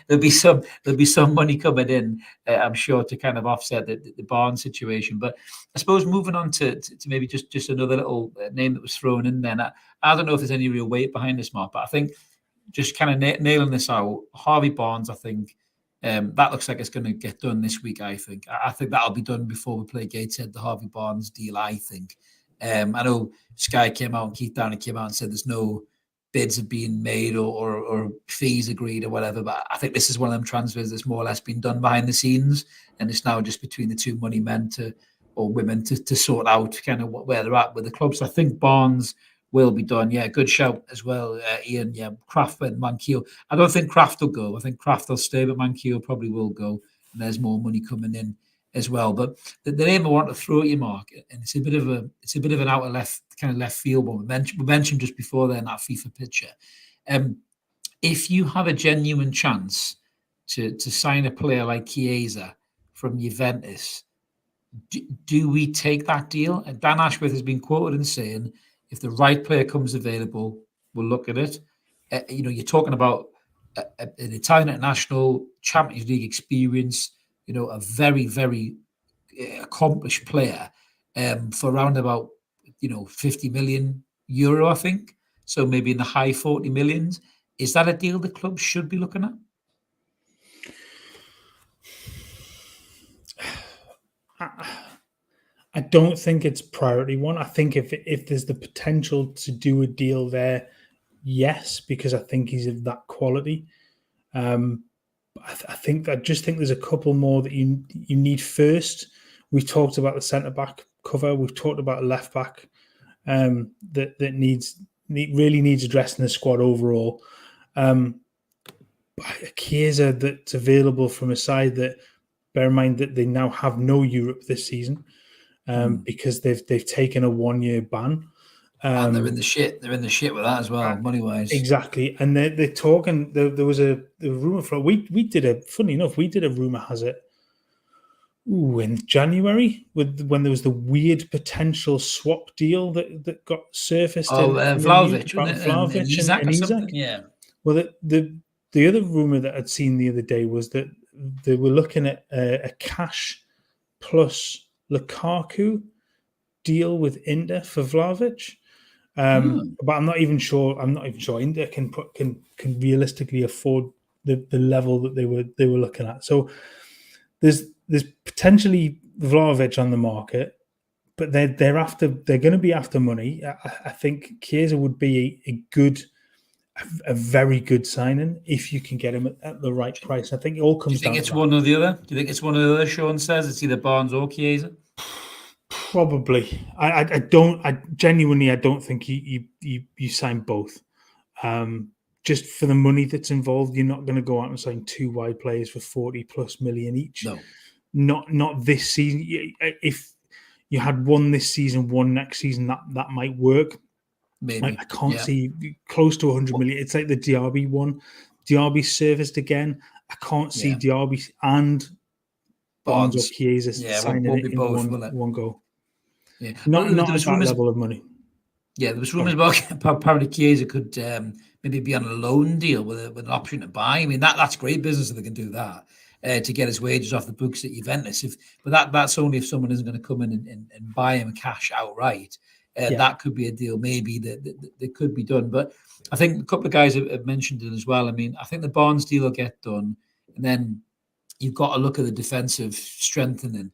there'll be some money coming in, I'm sure, to kind of offset the Barnes situation. But I suppose moving on to maybe just another little name that was thrown in there. Now, I don't know if there's any real weight behind this, Mark, but I think just kind of nailing this out, Harvey Barnes, I think that looks like it's going to get done this week. I think that'll be done before we play Gateshead, the Harvey Barnes deal, I think. I know Sky came out and Keith Downey came out and said there's no bids have been made or fees agreed or whatever, but I think this is one of them transfers that's more or less been done behind the scenes, and it's now just between the two money men or women to sort out kind of where they're at with the club. So I think Barnes will be done. Yeah, good shout as well, Ian. Yeah, Kraft and Manquillo. I don't think Kraft will go. I think Kraft will stay, but Manquillo probably will go, and there's more money coming in as well. But the name I want to throw at you, Mark, and it's a bit of an out of left field one. We mentioned just before then that FIFA picture. If you have a genuine chance to sign a player like Chiesa from Juventus, do we take that deal? And Dan Ashworth has been quoted in saying, if the right player comes available, we'll look at it. You're talking about an Italian international, Champions League experience, a very, very accomplished player for around about, 50 million euro, I think. So maybe in the high 40 millions. Is that a deal the club should be looking at? I don't think it's priority one. I think if there's the potential to do a deal there, yes, because I think he's of that quality. I just think there's a couple more that you need first. We've talked about the centre back cover. We've talked about a left back that really needs addressing the squad overall. Chiesa that's available from a side that, bear in mind that they now have no Europe this season because they've taken a 1-year ban. And they're in the shit. They're in the shit with that as well, money wise. Exactly, and they're talking. There was a rumor for we did a funny enough we did a rumor has it. In January, when there was the weird potential swap deal that got surfaced. Vlahovic, about Vlahovic and Isak or Isak. something. Yeah. Well, the other rumor that I'd seen the other day was that they were looking at a cash plus Lukaku deal with Inter for Vlahovic. But I'm not even sure Inter can realistically afford the level that they were looking at. So there's potentially Vlahovic on the market, but they're going to be after money. I think Chiesa would be a very good signing if you can get him at the right price. I think it all comes down to that. Do you think it's one or the other? Do you think it's one or the other? Sean says it's either Barnes or Chiesa. Probably. I don't. I genuinely don't think you sign both. Just for the money that's involved, you're not going to go out and sign two wide players for 40+ million each. No, not this season. If you had one this season, one next season, that might work. Maybe. I can't see close to 100 million. It's like the Diaby one. Diaby serviced again. I can't see Diaby and Barnes or Chiesa signing it in one go. Yeah, not at that level of money. Yeah, there was rumours about apparently Chiesa could maybe be on a loan deal with an option to buy. I mean, that's great business if they can do that to get his wages off the books at Juventus. But that's only if someone isn't going to come in and buy him cash outright. That could be a deal maybe that could be done. But I think a couple of guys have mentioned it as well. I mean, I think the Barnes deal will get done, and then you've got to look at the defensive strengthening.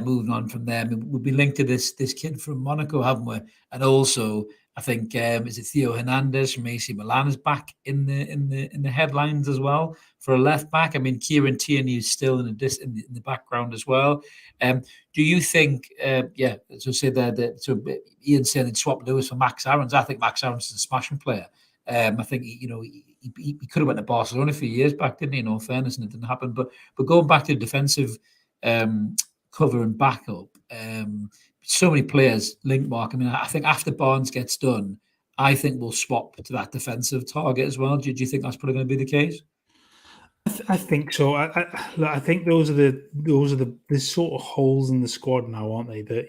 Moving on from there, I mean, we'll be linked to this kid from Monaco, haven't we? And also, I think is it Theo Hernandez from AC Milan is back in the headlines as well for a left back. I mean, Kieran Tierney is still in the background as well. Do you think? So say that. So Ian said they'd swap Lewis for Max Aarons. I think Max Aarons is a smashing player. I think he could have went to Barcelona a few years back, didn't he? In all fairness, and it didn't happen. But going back to the defensive. Cover and backup. So many players link, Mark. I mean, I think after Barnes gets done, I think we'll swap to that defensive target as well. Do you think that's probably going to be the case? I think so. I think those are the sort of holes in the squad now, aren't they? That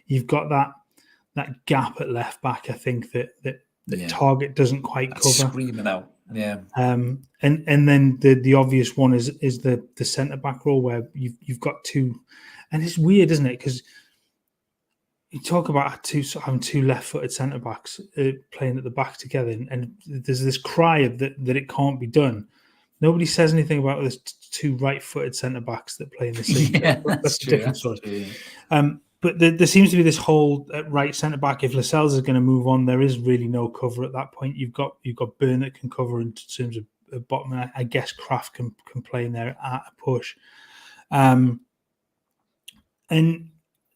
you've got that gap at left back. I think that Target doesn't quite cover. Screaming out. Yeah. And then the obvious one is the centre back role where you've got two, and it's weird, isn't it? Because you talk about having two left-footed centre backs playing at the back together, and there's this cry that it can't be done. Nobody says anything about this two right-footed centre backs that play in the same. That's a different story. But there seems to be this hole at right centre back. If Lascelles is going to move on, there is really no cover at that point. You've got Byrne that can cover in terms of bottom. I guess Kraft can play in there at a push, and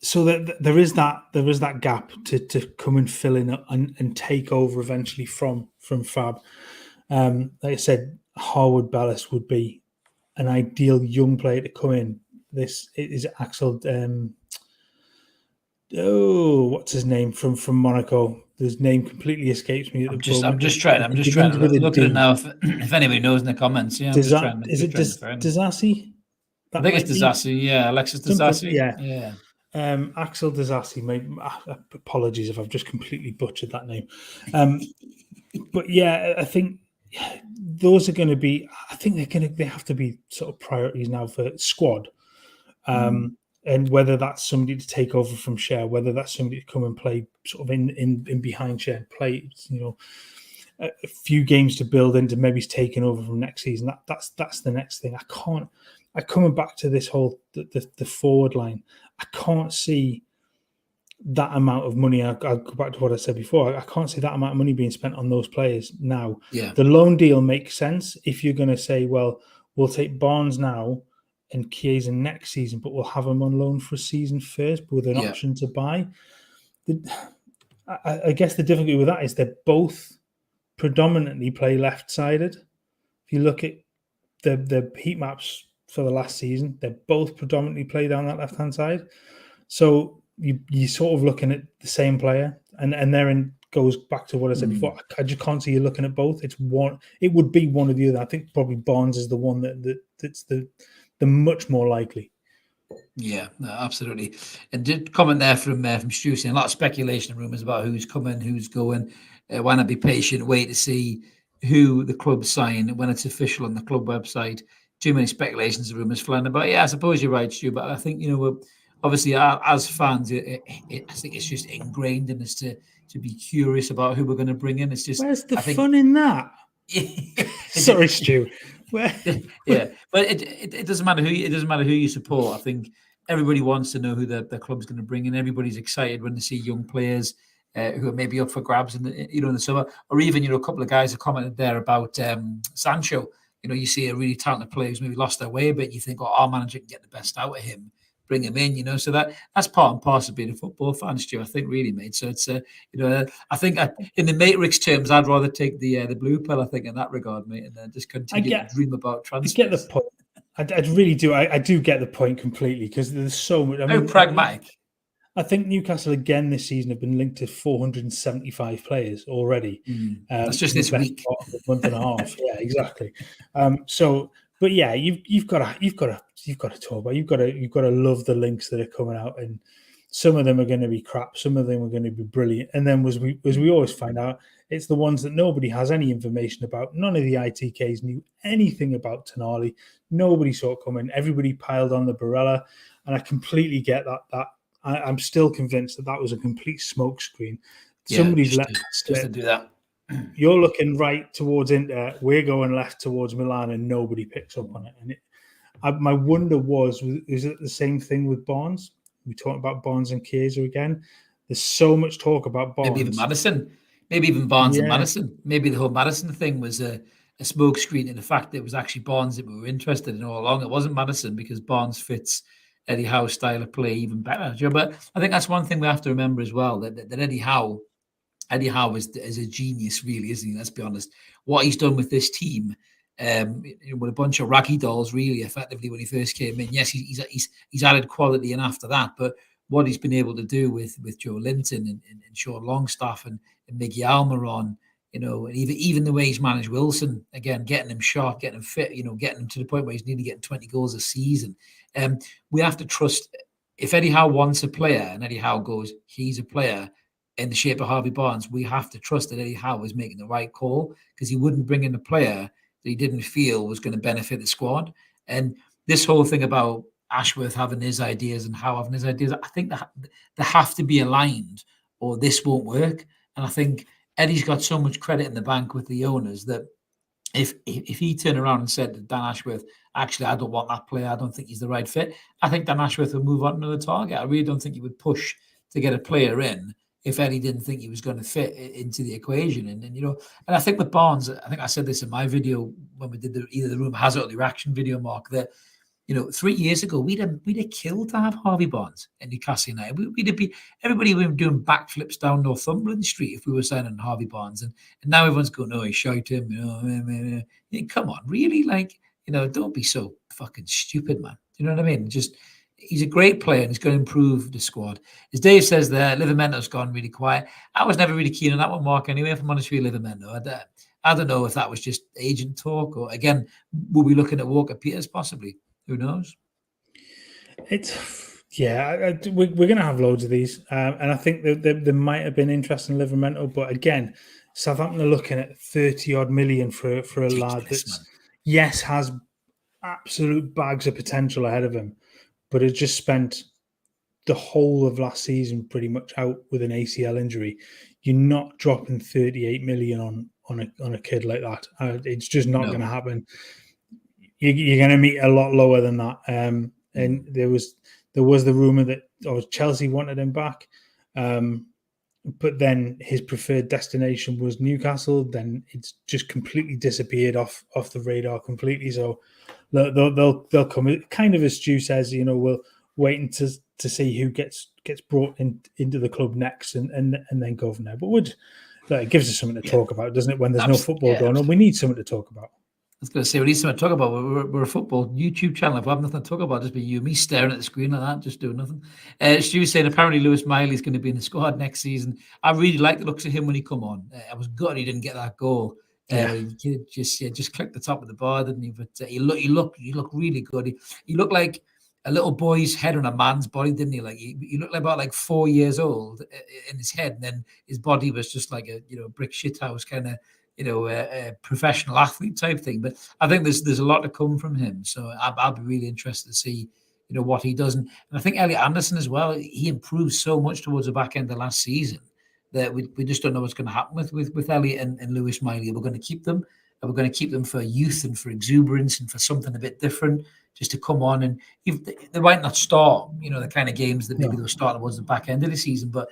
so there is that gap to come and fill in and take over eventually from Fab. Like I said, Harwood Bellis would be an ideal young player to come in. This is Axel. What's his name from Monaco? His name completely escapes me at the moment. I'm just trying to look at it now. If anybody knows in the comments, is it Disassi? I think it's Disassi. Yeah, Alexis Disassi. Yeah. Axel Disassi. Apologies if I've just completely butchered that name. But yeah, I think those are going to be. I think they have to be sort of priorities now for squad. And whether that's somebody to take over from Cher, whether that's somebody to come and play sort of in behind Cher and play, a few games to build into, maybe he's taking over from next season. That's the next thing. Coming back to this whole the forward line, I can't see that amount of money. I'll go back to what I said before. I can't see that amount of money being spent on those players now. Yeah. The loan deal makes sense if you're going to say, well, we'll take Barnes now and Chiesa next season, but we'll have him on loan for a season first with an option to buy. I guess the difficulty with that is they both predominantly play left-sided. If you look at the heat maps for the last season, they both predominantly play down that left-hand side. So you're sort of looking at the same player and therein goes back to what I said before. I just can't see you looking at both. It's one. It would be one or the other. I think probably Barnes is the one that's the much more likely. Yeah, no, absolutely. And did comment there from Stu saying a lot of speculation and rumours about who's coming, who's going. Why not be patient, wait to see who the club sign when it's official on the club website. Too many speculations and rumours flying about. Yeah, I suppose you're right, Stu. But I think we're obviously as fans, I think it's just ingrained in us to be curious about who we're going to bring in. It's just where's the fun in that? Sorry, Stu. Yeah, but it doesn't matter who you support. I think everybody wants to know who the club's going to bring in. Everybody's excited when they see young players who are maybe up for grabs in the summer, or even a couple of guys have commented there about Sancho. You see a really talented player who's maybe lost their way, but you think, oh, our manager can get the best out of him, bring him in. So that's part and parcel of being a football fan, Stu. I think really, mate. So it's I think in the Matrix terms, I'd rather take the blue pill. I think in that regard, mate, and just continue to dream about transfers. I get the point. I really do. I do get the point completely because there's so much. Very pragmatic. I think Newcastle again this season have been linked to 475 players already. That's just this week, month and a half. Yeah, exactly. But yeah, you've got to talk about. You've got to love the links that are coming out, and some of them are going to be crap. Some of them are going to be brilliant. And then as we always find out, it's the ones that nobody has any information about. None of the ITKs knew anything about Tonali. Nobody saw it coming. Everybody piled on the Barella, and I completely get that. I'm still convinced that was a complete smokescreen. Somebody's let just to do that. You're looking right towards Inter. We're going left towards Milan, and nobody picks up on it. And my wonder is it the same thing with Barnes? We talked about Barnes and Chiesa again. There's so much talk about Barnes. Maybe even Maddison. Maybe even Barnes and Maddison. Maybe the whole Maddison thing was a smokescreen in the fact that it was actually Barnes that we were interested in all along. It wasn't Maddison because Barnes fits Eddie Howe's style of play even better. But I think that's one thing we have to remember as well, that Eddie Howe is a genius, really, isn't he? Let's be honest. What he's done with this team, with a bunch of raggy dolls, really, effectively, when he first came in. Yes, he's added quality in after that, but what he's been able to do with Joe Linton and Sean Longstaff and Miggy Almiron, and even the way he's managed Wilson, again, getting him sharp, getting him fit, getting him to the point where he's nearly getting 20 goals a season. We have to trust, if Eddie Howe wants a player and Eddie Howe goes, he's a player in the shape of Harvey Barnes, we have to trust that Eddie Howe is making the right call, because he wouldn't bring in a player that he didn't feel was going to benefit the squad. And this whole thing about Ashworth having his ideas and Howe having his ideas, I think that they have to be aligned or this won't work. And I think Eddie's got so much credit in the bank with the owners that if he turned around and said to Dan Ashworth, actually, I don't want that player, I don't think he's the right fit, I think Dan Ashworth would move on to another target. I really don't think he would push to get a player in if Eddie didn't think he was going to fit into the equation. And I think with Barnes, I think I said this in my video when we did either the Rumour Has It or the reaction video, Mark, that 3 years ago we'd have killed to have Harvey Barnes in Newcastle United. Everybody would be doing backflips down Northumberland Street if we were signing Harvey Barnes, and now everyone's going, "Oh, he shot him." Come on, really? Don't be so fucking stupid, man. You know what I mean? Just, he's a great player and he's going to improve the squad. As Dave says there, Livermento's gone really quiet. I was never really keen on that one, Mark, anyway, if I'm honest with you, Livermento. I don't know if that was just agent talk or, again, we'll be looking at Walker Peters possibly. Who knows? We're going to have loads of these. And I think there might have been interest in Livermento, but again, Southampton are looking at 30-odd million for a lad that, has absolute bags of potential ahead of him, but has just spent the whole of last season pretty much out with an ACL injury. You're not dropping 38 million on a kid like that. It's just not going to happen. You're going to meet a lot lower than that. And there was the rumor that Chelsea wanted him back, but then his preferred destination was Newcastle. Then it's just completely disappeared off the radar completely. So they'll come. Kind of as Stu says, we'll wait to see who gets brought into the club next, and then go from there. But it gives us something to talk about, doesn't it? When there's no football going on, we need something to talk about. was going to say, we need something to talk about. We're a football YouTube channel. If we have nothing to talk about, just be you and me staring at the screen like that, just doing nothing. Stu saying apparently Lewis Miley is going to be in the squad next season. I really like the looks of him when he come on. I was gutted he didn't get that goal. He just clicked the top of the bar, didn't he? But he looked really good. He looked like a little boy's head on a man's body, didn't he? Like he looked like about like 4 years old in his head, and then his body was just like a brick shithouse kind of a professional athlete type thing. But I think there's a lot to come from him. So I'll be really interested to see what he does. And I think Elliot Anderson as well. He improved so much towards the back end of last season that we just don't know what's going to happen with Elliot and Lewis Miley. We're going to keep them. And we're going to keep them for youth and for exuberance and for something a bit different, just to come on. And they might not start, the kind of games that maybe they were starting towards the back end of the season. But,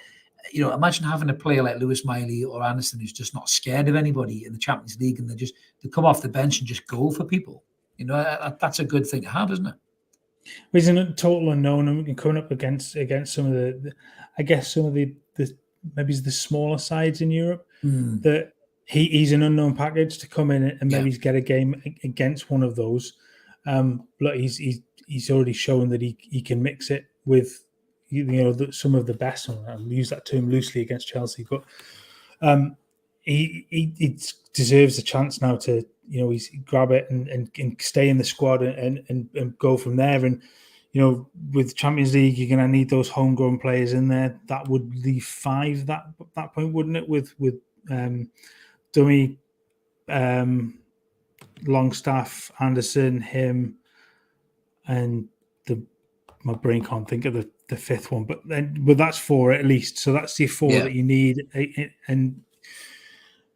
imagine having a player like Lewis Miley or Anderson who's just not scared of anybody in the Champions League, and they come off the bench and just go for people. That's a good thing to have, isn't it? He's a total unknown, and coming up against some of the maybe the smaller sides in Europe, that he's an unknown package to come in and maybe get a game against one of those. But he's already shown that he can mix it with some of the best. I'll use that term loosely against Chelsea, but he deserves a chance now to he's grab it and stay in the squad and go from there. And with Champions League, you're going to need those homegrown players in there. That would leave 5 that point, wouldn't it? With Dummy, Longstaff, Anderson, him, and my brain can't think of the 5th one, but that's 4 at least. So that's the 4 that you need. And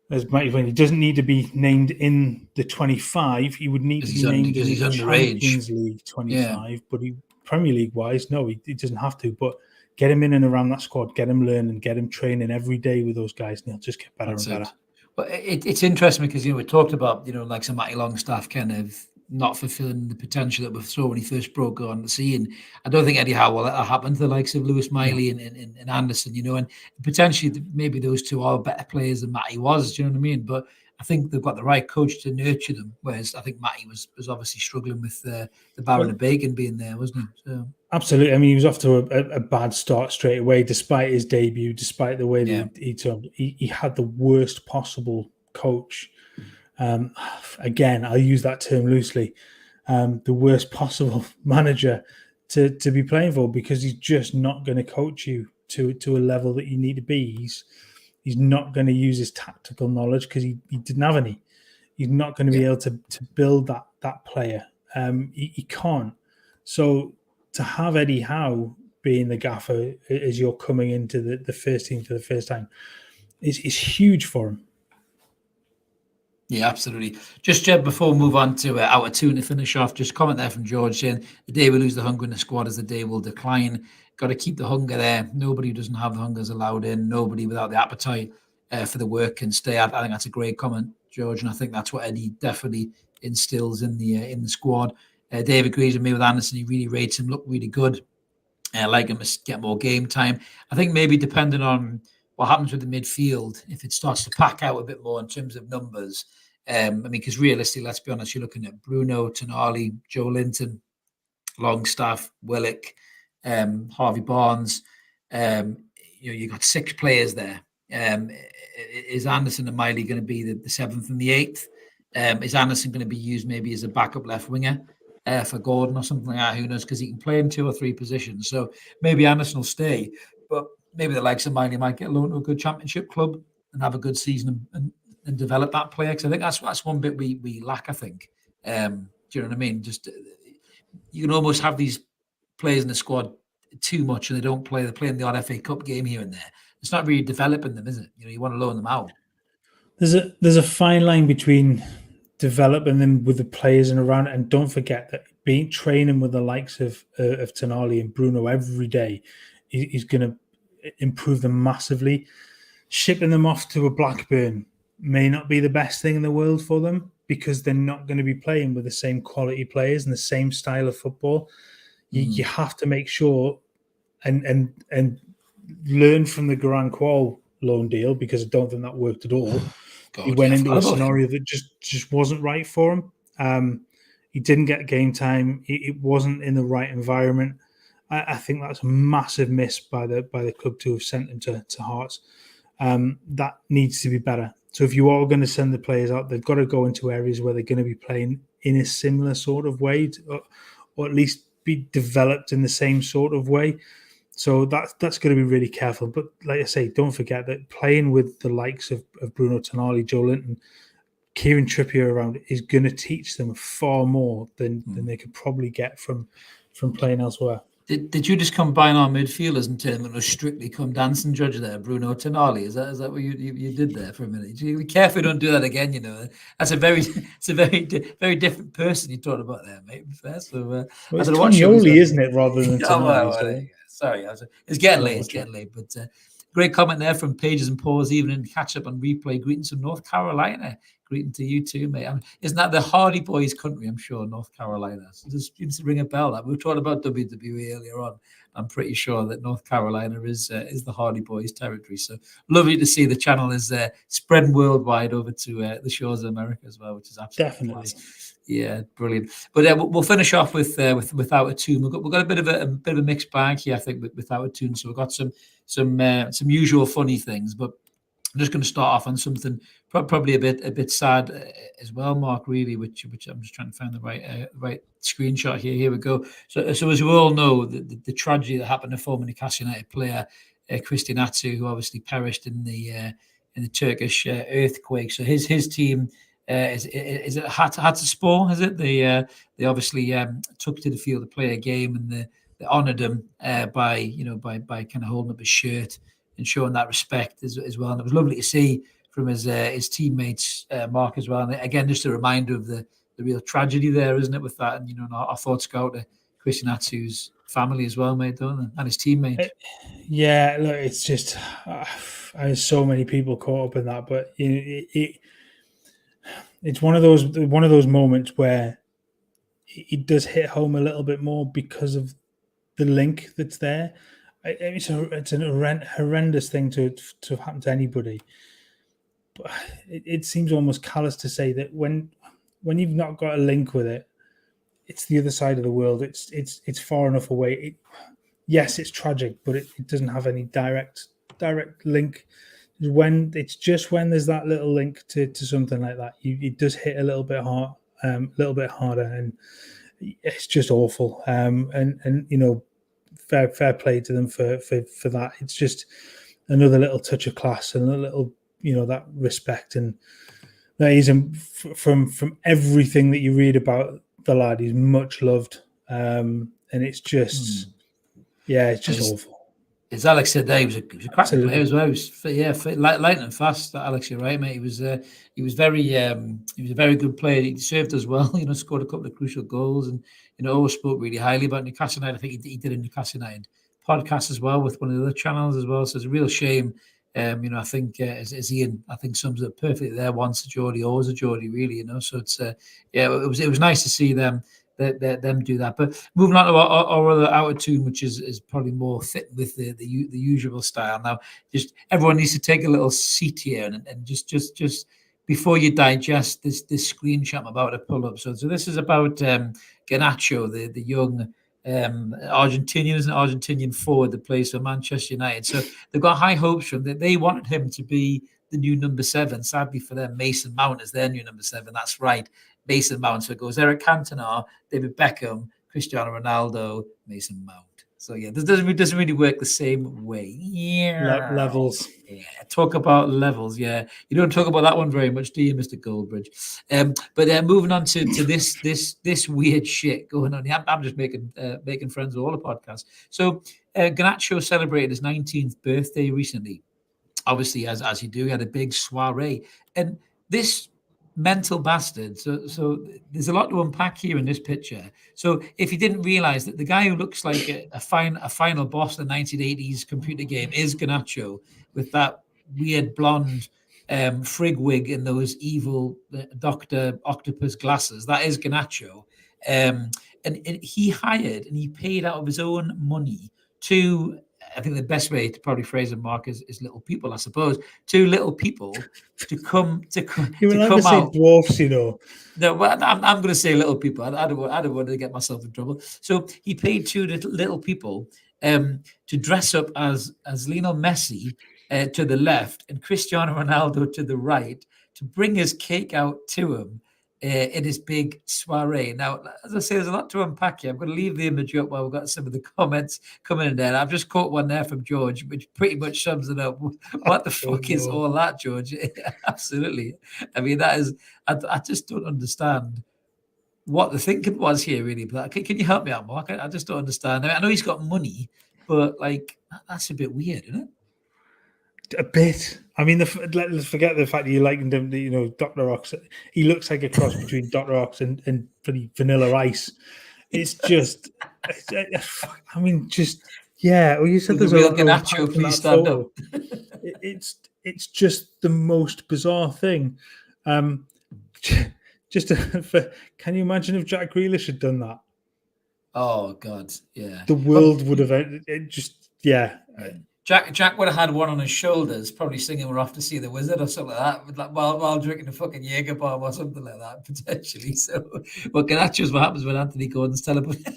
as Matty Vane, he doesn't need to be named in the 25. He would need to be named in the Champions League 25. But Premier League wise, no, he doesn't have to. But get him in and around that squad, get him learning, get him training every day with those guys, and he'll just get better and better. But it's interesting because we talked about like some Matty Longstaff kind of not fulfilling the potential that we saw when he first broke on the scene. I don't think anyhow will that happen to the likes of Lewis Miley and Anderson, and potentially maybe those two are better players than Matty was. Do you know what I mean? But I think they've got the right coach to nurture them. Whereas I think Matty was obviously struggling with the Baron of Bacon being there, wasn't he? So. Absolutely. I mean, he was off to a bad start straight away, despite his debut, despite the way that he had the worst possible coach. Again, I'll use that term loosely. The worst possible manager to be playing for, because he's just not going to coach you to a level that you need to be. He's not going to use his tactical knowledge because he didn't have any. He's not going to be able to build that player. He can't. So to have Eddie Howe being the gaffer as you're coming into the first team for the first time is huge for him. Yeah, absolutely. Just before we move on to our 2 to finish off, just comment there from George saying the day we lose the hunger in the squad is the day we'll decline. Got to keep the hunger there. Nobody who doesn't have the hunger is allowed in. Nobody without the appetite for the work can stay. I think that's a great comment, George, and I think that's what Eddie definitely instills in the squad. Dave agrees with me with Anderson. He really rates him. Looked really good. I like him to get more game time. I think maybe depending on what happens with the midfield, if it starts to pack out a bit more in terms of numbers. Because realistically, let's be honest, you're looking at Bruno, Tonali, Joe Linton, Longstaff, Willock, Harvey Barnes. You've got 6 players there. Is Anderson and Miley going to be the 7th and the 8th? Is Anderson going to be used maybe as a backup left winger for Gordon or something like that? Who knows? Because he can play in 2 or 3 positions. So maybe Anderson will stay, but maybe the likes of Miley might get loaned to a good championship club and have a good season and develop that player. Because I think that's one bit we lack, I think. Do you know what I mean? Just you can almost have these players in the squad too much and they don't play. They're playing the odd FA Cup game here and there. It's not really developing them, is it? You want to loan them out. There's a fine line between developing them with the players and around it, and don't forget that training with the likes of Tonali and Bruno every day is going to improve them massively. Shipping them off to a Blackburn may not be the best thing in the world for them because they're not going to be playing with the same quality players and the same style of football. You have to make sure and learn from the Grand Qual loan deal, because I don't think that worked at all. He went into a scenario that just wasn't right for him. He didn't get game time. It wasn't in the right environment. I think that's a massive miss by the club to have sent him to Hearts. That needs to be better. So if you are going to send the players out, they've got to go into areas where they're going to be playing in a similar sort of way, or at least be developed in the same sort of way. So that's going to be really careful. But like I say, don't forget that playing with the likes of Bruno Tonali, Joe Linton, Kieran Trippier around is going to teach them far more than they could probably get from playing elsewhere. Did you just combine our midfielders and turn them a strictly come dancing judge there, Bruno Tonali? Is that what you did there for a minute? You be careful, don't do that again. You know, that's a very different person you talked about there, mate. Fair. So well, it's Tonioli, isn't it, rather than Tonali? Sorry, it's getting late. But great comment there from Pages and Paws, even in catch up on replay. Greetings from North Carolina. Greeting to you too, mate. Isn't that the Hardy Boys country? I'm sure, North Carolina. So just seems to ring a bell. That we were talking about WWE earlier on. I'm pretty sure that North Carolina is the Hardy Boys territory. So lovely to see the channel is spreading worldwide over to the shores of America as well, which is absolutely class. Yeah, brilliant. But we'll finish off with Without a Tune. We've got a bit of a mixed bag here, I think, with Without a Tune. So we've got some usual funny things, but I'm just going to start off on something probably a bit sad as well, Mark. Really, which I'm just trying to find the right screenshot here. Here we go. So as we all know, the tragedy that happened to former Newcastle United player Christian Atsu, who obviously perished in the Turkish earthquake. So his team is it Hatayspor? Is it? They obviously took to the field to play a game, and they honoured him by kind of holding up his shirt and showing that respect as well. And it was lovely to see from his teammates, Mark, as well. And again, just a reminder of the real tragedy there, isn't it, with that? And, our thoughts go out to Christian Atsu's family as well, mate, don't they? And his teammates. Yeah, look, it's just, there's so many people caught up in that, but it's one of those moments where it does hit home a little bit more because of the link that's there. It's a horrendous thing to have happened to anybody, but it seems almost callous to say that when you've not got a link with it, it's the other side of the world. It's far enough away. Yes, it's tragic, but it doesn't have any direct link. When there's that little link to something like that, it does hit a little bit harder, and it's just awful. And fair play to them for that. It's just another little touch of class and a little, that respect. And that he's from everything that you read about the lad, he's much loved. And it's just, it's just awful. As Alex said there, he was a cracking player as well. He was light and fast. Alex, you're right, mate. He was a very good player. He served us well. Scored a couple of crucial goals, and always spoke really highly about Newcastle United. I think he did a Newcastle United podcast as well with one of the other channels as well. So it's a real shame. I think as Ian, I think sums it perfectly there. Once a Geordie, always a Geordie, really. So it's it was nice to see them do that. But moving on to our other Out of Tune, which is probably more fit with the usual style. Now, just everyone needs to take a little seat here and just before you digest this screenshot I'm about to pull up. So this is about Garnacho, the young Argentinian forward that plays for Manchester United. So they've got high hopes from him. They wanted him to be the new number 7. Sadly for them, Mason Mount is their new number 7. That's right. Mason Mount. So it goes Eric Cantona, David Beckham, Cristiano Ronaldo, Mason Mount. So this doesn't really work the same way. Yeah, levels. Yeah, talk about levels. Yeah, you don't talk about that one very much, do you, Mr. Goldbridge? But moving on to this weird shit going on. I'm just making friends with all the podcasts. So Garnacho celebrated his 19th birthday recently. Obviously, as you do, he had a big soiree, and this mental bastard. So there's a lot to unpack here in this picture. So if you didn't realize that the guy who looks like a final boss in the 1980s computer game is Garnacho, with that weird blonde frig wig and those evil Dr. Octopus glasses, that is Garnacho. And he hired and he paid out of his own money to I think the best way to probably phrase it, Mark, is little people. I suppose 2 little people to come You're to allowed come to say out. dwarfs, you know. No, well, I'm going to say little people. I don't want to get myself in trouble. So he paid 2 little people to dress up as Lionel Messi to the left and Cristiano Ronaldo to the right to bring his cake out to him in his big soiree. Now, as I say, there's a lot to unpack here. I'm going to leave the image up while we've got some of the comments coming in there. I've just caught one there from George, which pretty much sums it up. What the fuck is all that, George? Absolutely. I mean, that is, I just don't understand what the thinking was here, really. But can you help me out, Mark? I just don't understand. I know he's got money, but like, that's a bit weird, isn't it? A bit. I mean, let's forget the fact that you likened him to, you know, Dr. Ox. He looks like a cross between Dr. Ox and pretty Vanilla Ice. It's just, I mean, just, yeah. Well, you said there's a lot of Garnacho, please stand up. It's just the most bizarre thing. Can you imagine if Jack Grealish had done that? Oh God, yeah. The world would have yeah. Jack would have had one on his shoulders, probably singing "We're Off to See the Wizard" or something like that, while drinking a fucking Jaeger bomb or something like that, potentially. So, but Garnacho's what happens when Anthony Gordon's teleported.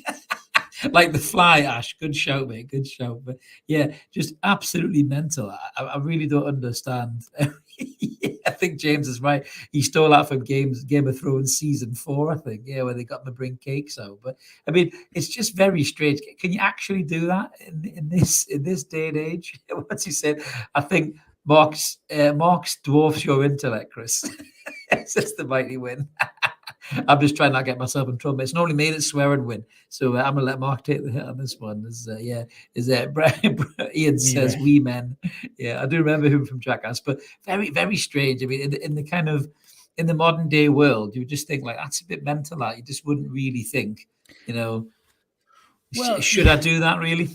Like the fly, Ash. Good shout, mate. Good shout. But yeah, just absolutely mental. I really don't understand. I think James is right. He stole that from Game of Thrones season 4, I think. Yeah, where they got him to bring cakes out. But I mean, it's just very strange. Can you actually do that in this day and age? What's he said? I think Mark's dwarfs your intellect, Chris. It's the mighty win. I'm just trying not to get myself in trouble. It's normally me that swear and win, so I'm gonna let Mark take the hit on this one. Ian says we men. Yeah, I do remember him from Jackass, but very, very strange. I mean, in the kind of in the modern day world, you would just think like that's a bit mental. That you just wouldn't really think, you know. Well, should I do that really?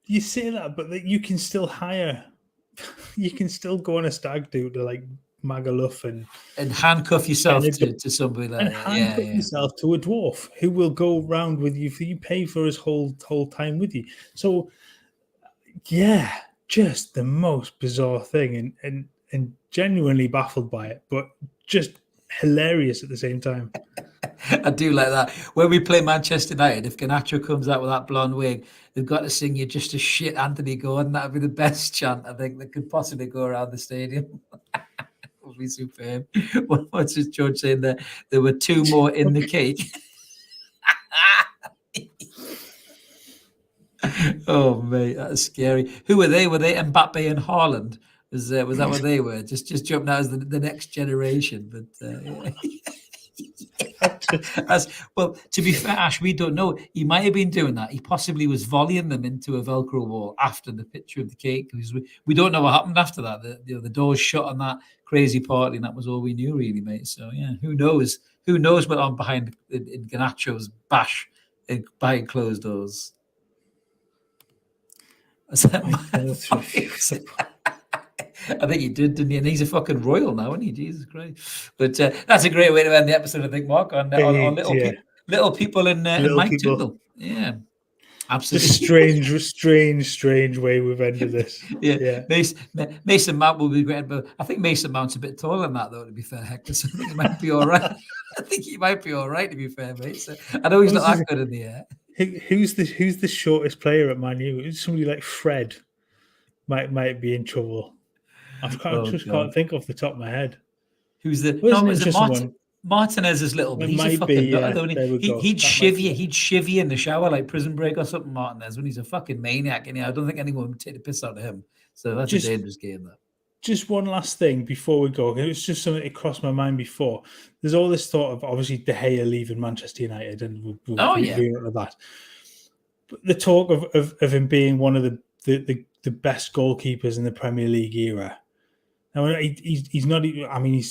You say that, but you can still hire. You can still go on a stag do to like Magaluf and handcuff yourself to somebody like and handcuff yourself to a dwarf who will go round with you. You pay for his whole time with you. So yeah, just the most bizarre thing, and genuinely baffled by it, but just hilarious at the same time. I do like that. When we play Manchester United, if Garnacho comes out with that blonde wig, they've got to sing "You Just a Shit Anthony Gordon." That would be the best chant I think that could possibly go around the stadium. Would be superb. What's his George saying there? There were 2 more in the cake. Oh mate, that's scary. Who were they? Were they Mbappe and Haaland? Was that what they were? Just jumping out as the next generation. But as well, to be fair, Ash, we don't know. He might have been doing that. He possibly was volleying them into a Velcro wall after the picture of the cake. Because we don't know what happened after that. The doors shut on that crazy party, and that was all we knew, really, mate. So yeah, who knows? Who knows what on behind in Garnacho's bash behind closed doors? I think he did, didn't he? And he's a fucking royal now, isn't he? Jesus Christ! But that's a great way to end the episode, I think, Mark, on little people in Mike Tindall. Yeah, absolutely. The strange way we've ended this. Yeah. Mason Mount will be great, but I think Mason Mount's a bit taller than that, though. To be fair, Hector, so I think he might be all right. I think he might be all right, to be fair, mate. So I know he's not that good in the air. Who's the shortest player at Man U? Somebody like Fred might be in trouble. I can't think off the top of my head. Who's the? No, was it Martinez is little, but he's a fucking nut, though. He'd shiv you in the shower like Prison Break or something, Martinez, when he's a fucking maniac. And I don't think anyone would take the piss out of him. So that's a dangerous game, though. Just one last thing before we go. It was just something that crossed my mind before. There's all this thought of obviously De Gea leaving Manchester United, and we'll with that. But the talk of him being one of the best goalkeepers in the Premier League era. Now he's not. I mean,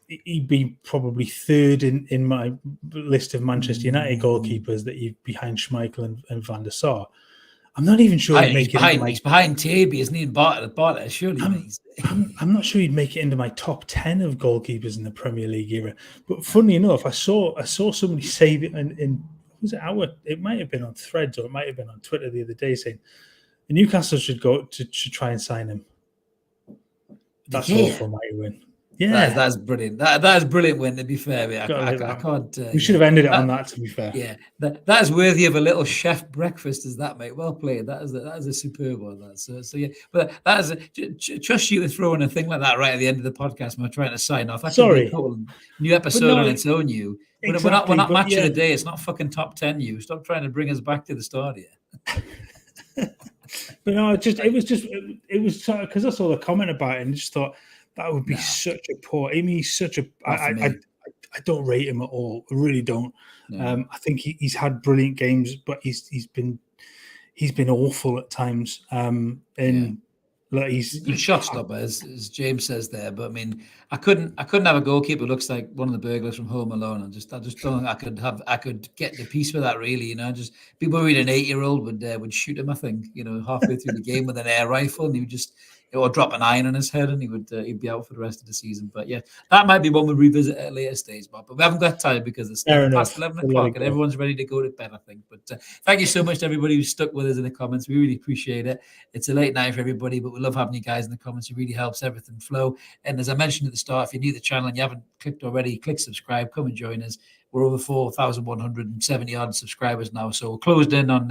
he'd be probably third in my list of Manchester United goalkeepers that he's behind Schmeichel and Van der Sar. I'm not even sure he's behind Taby, isn't he? Bartlett, surely. I'm not sure he'd make it into my top 10 of goalkeepers in the Premier League era. But funny enough, I saw somebody say it in was it might have been on Threads or it might have been on Twitter the other day saying Newcastle should try and sign him. That's awful, mighty win. Yeah, that's brilliant. That is brilliant win. To be fair, mate. I can't. We should have ended it on that. To be fair, yeah, that is worthy of a little chef breakfast. Is that, mate? Well played. That is a superb one. That so yeah. But that is trust you to throw in a thing like that right at the end of the podcast. When we're trying to sign off. That Sorry, could be a whole new episode on its own. We're not match of the day. It's not fucking top 10. Stop trying to bring us back to the start here. But no, it was because I saw the comment about it and just thought that would be such a poor. I mean, he's such a. I don't rate him at all. I really don't. No. I think he's had brilliant games, but he's been awful at times. Like he's shot stopper, as James says there. But I mean, I couldn't have a goalkeeper who looks like one of the burglars from Home Alone. I just don't think I could get the piece with that, really. Just people read an 8-year-old would shoot him. I think halfway through the game with an air rifle, and he would just drop an iron on his head, and he'd be out for the rest of the season. But yeah, that might be one we'll revisit at a later stage, Bob. But we haven't got time because it's past 11 o'clock and everyone's ready to go to bed, I think. But thank you so much to everybody who stuck with us in the comments. We really appreciate it. It's a late night for everybody, but we love having you guys in the comments. It really helps everything flow. And as I mentioned at the start, if you're new to the channel and you haven't clicked already, click subscribe, come and join us. We're over 4,170 odd subscribers now, so we're closed in on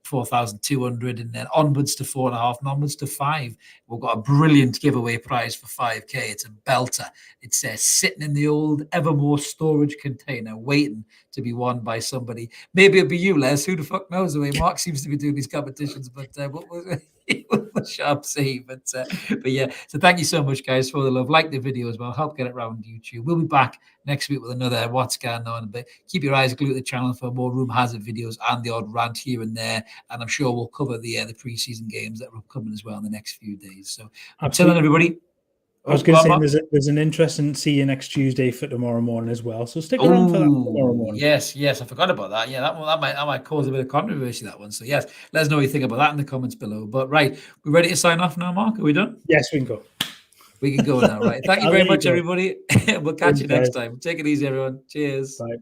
4,200, and then onwards to 4.5, and onwards to 5. We've got a brilliant giveaway prize for 5k. It's a belter. It's sitting in the old Evermore storage container, waiting to be won by somebody. Maybe it'll be you, Les. Who the fuck knows? The way Mark seems to be doing these competitions, but we'll sharp see. But yeah, so thank you so much, guys, for the love. Like the video as well. Help get it around YouTube. We'll be back next week with another What's Going On. But keep your eyes glued to the channel for more Room Hazard videos and the odd rant here and there. And I'm sure we'll cover the preseason games that are coming as well in the next few days. So I'm telling everybody. I was going to say there's an interesting see you next Tuesday for tomorrow morning as well. So stick around for that tomorrow morning. Yes, I forgot about that. Yeah, that might cause a bit of controversy, that one. So yes, let us know what you think about that in the comments below. But right, we're ready to sign off now, Mark. Are we done? Yes, we can go. We can go now, right? Thank you very much, everybody. We'll catch you next time. Take it easy, everyone. Cheers. Bye.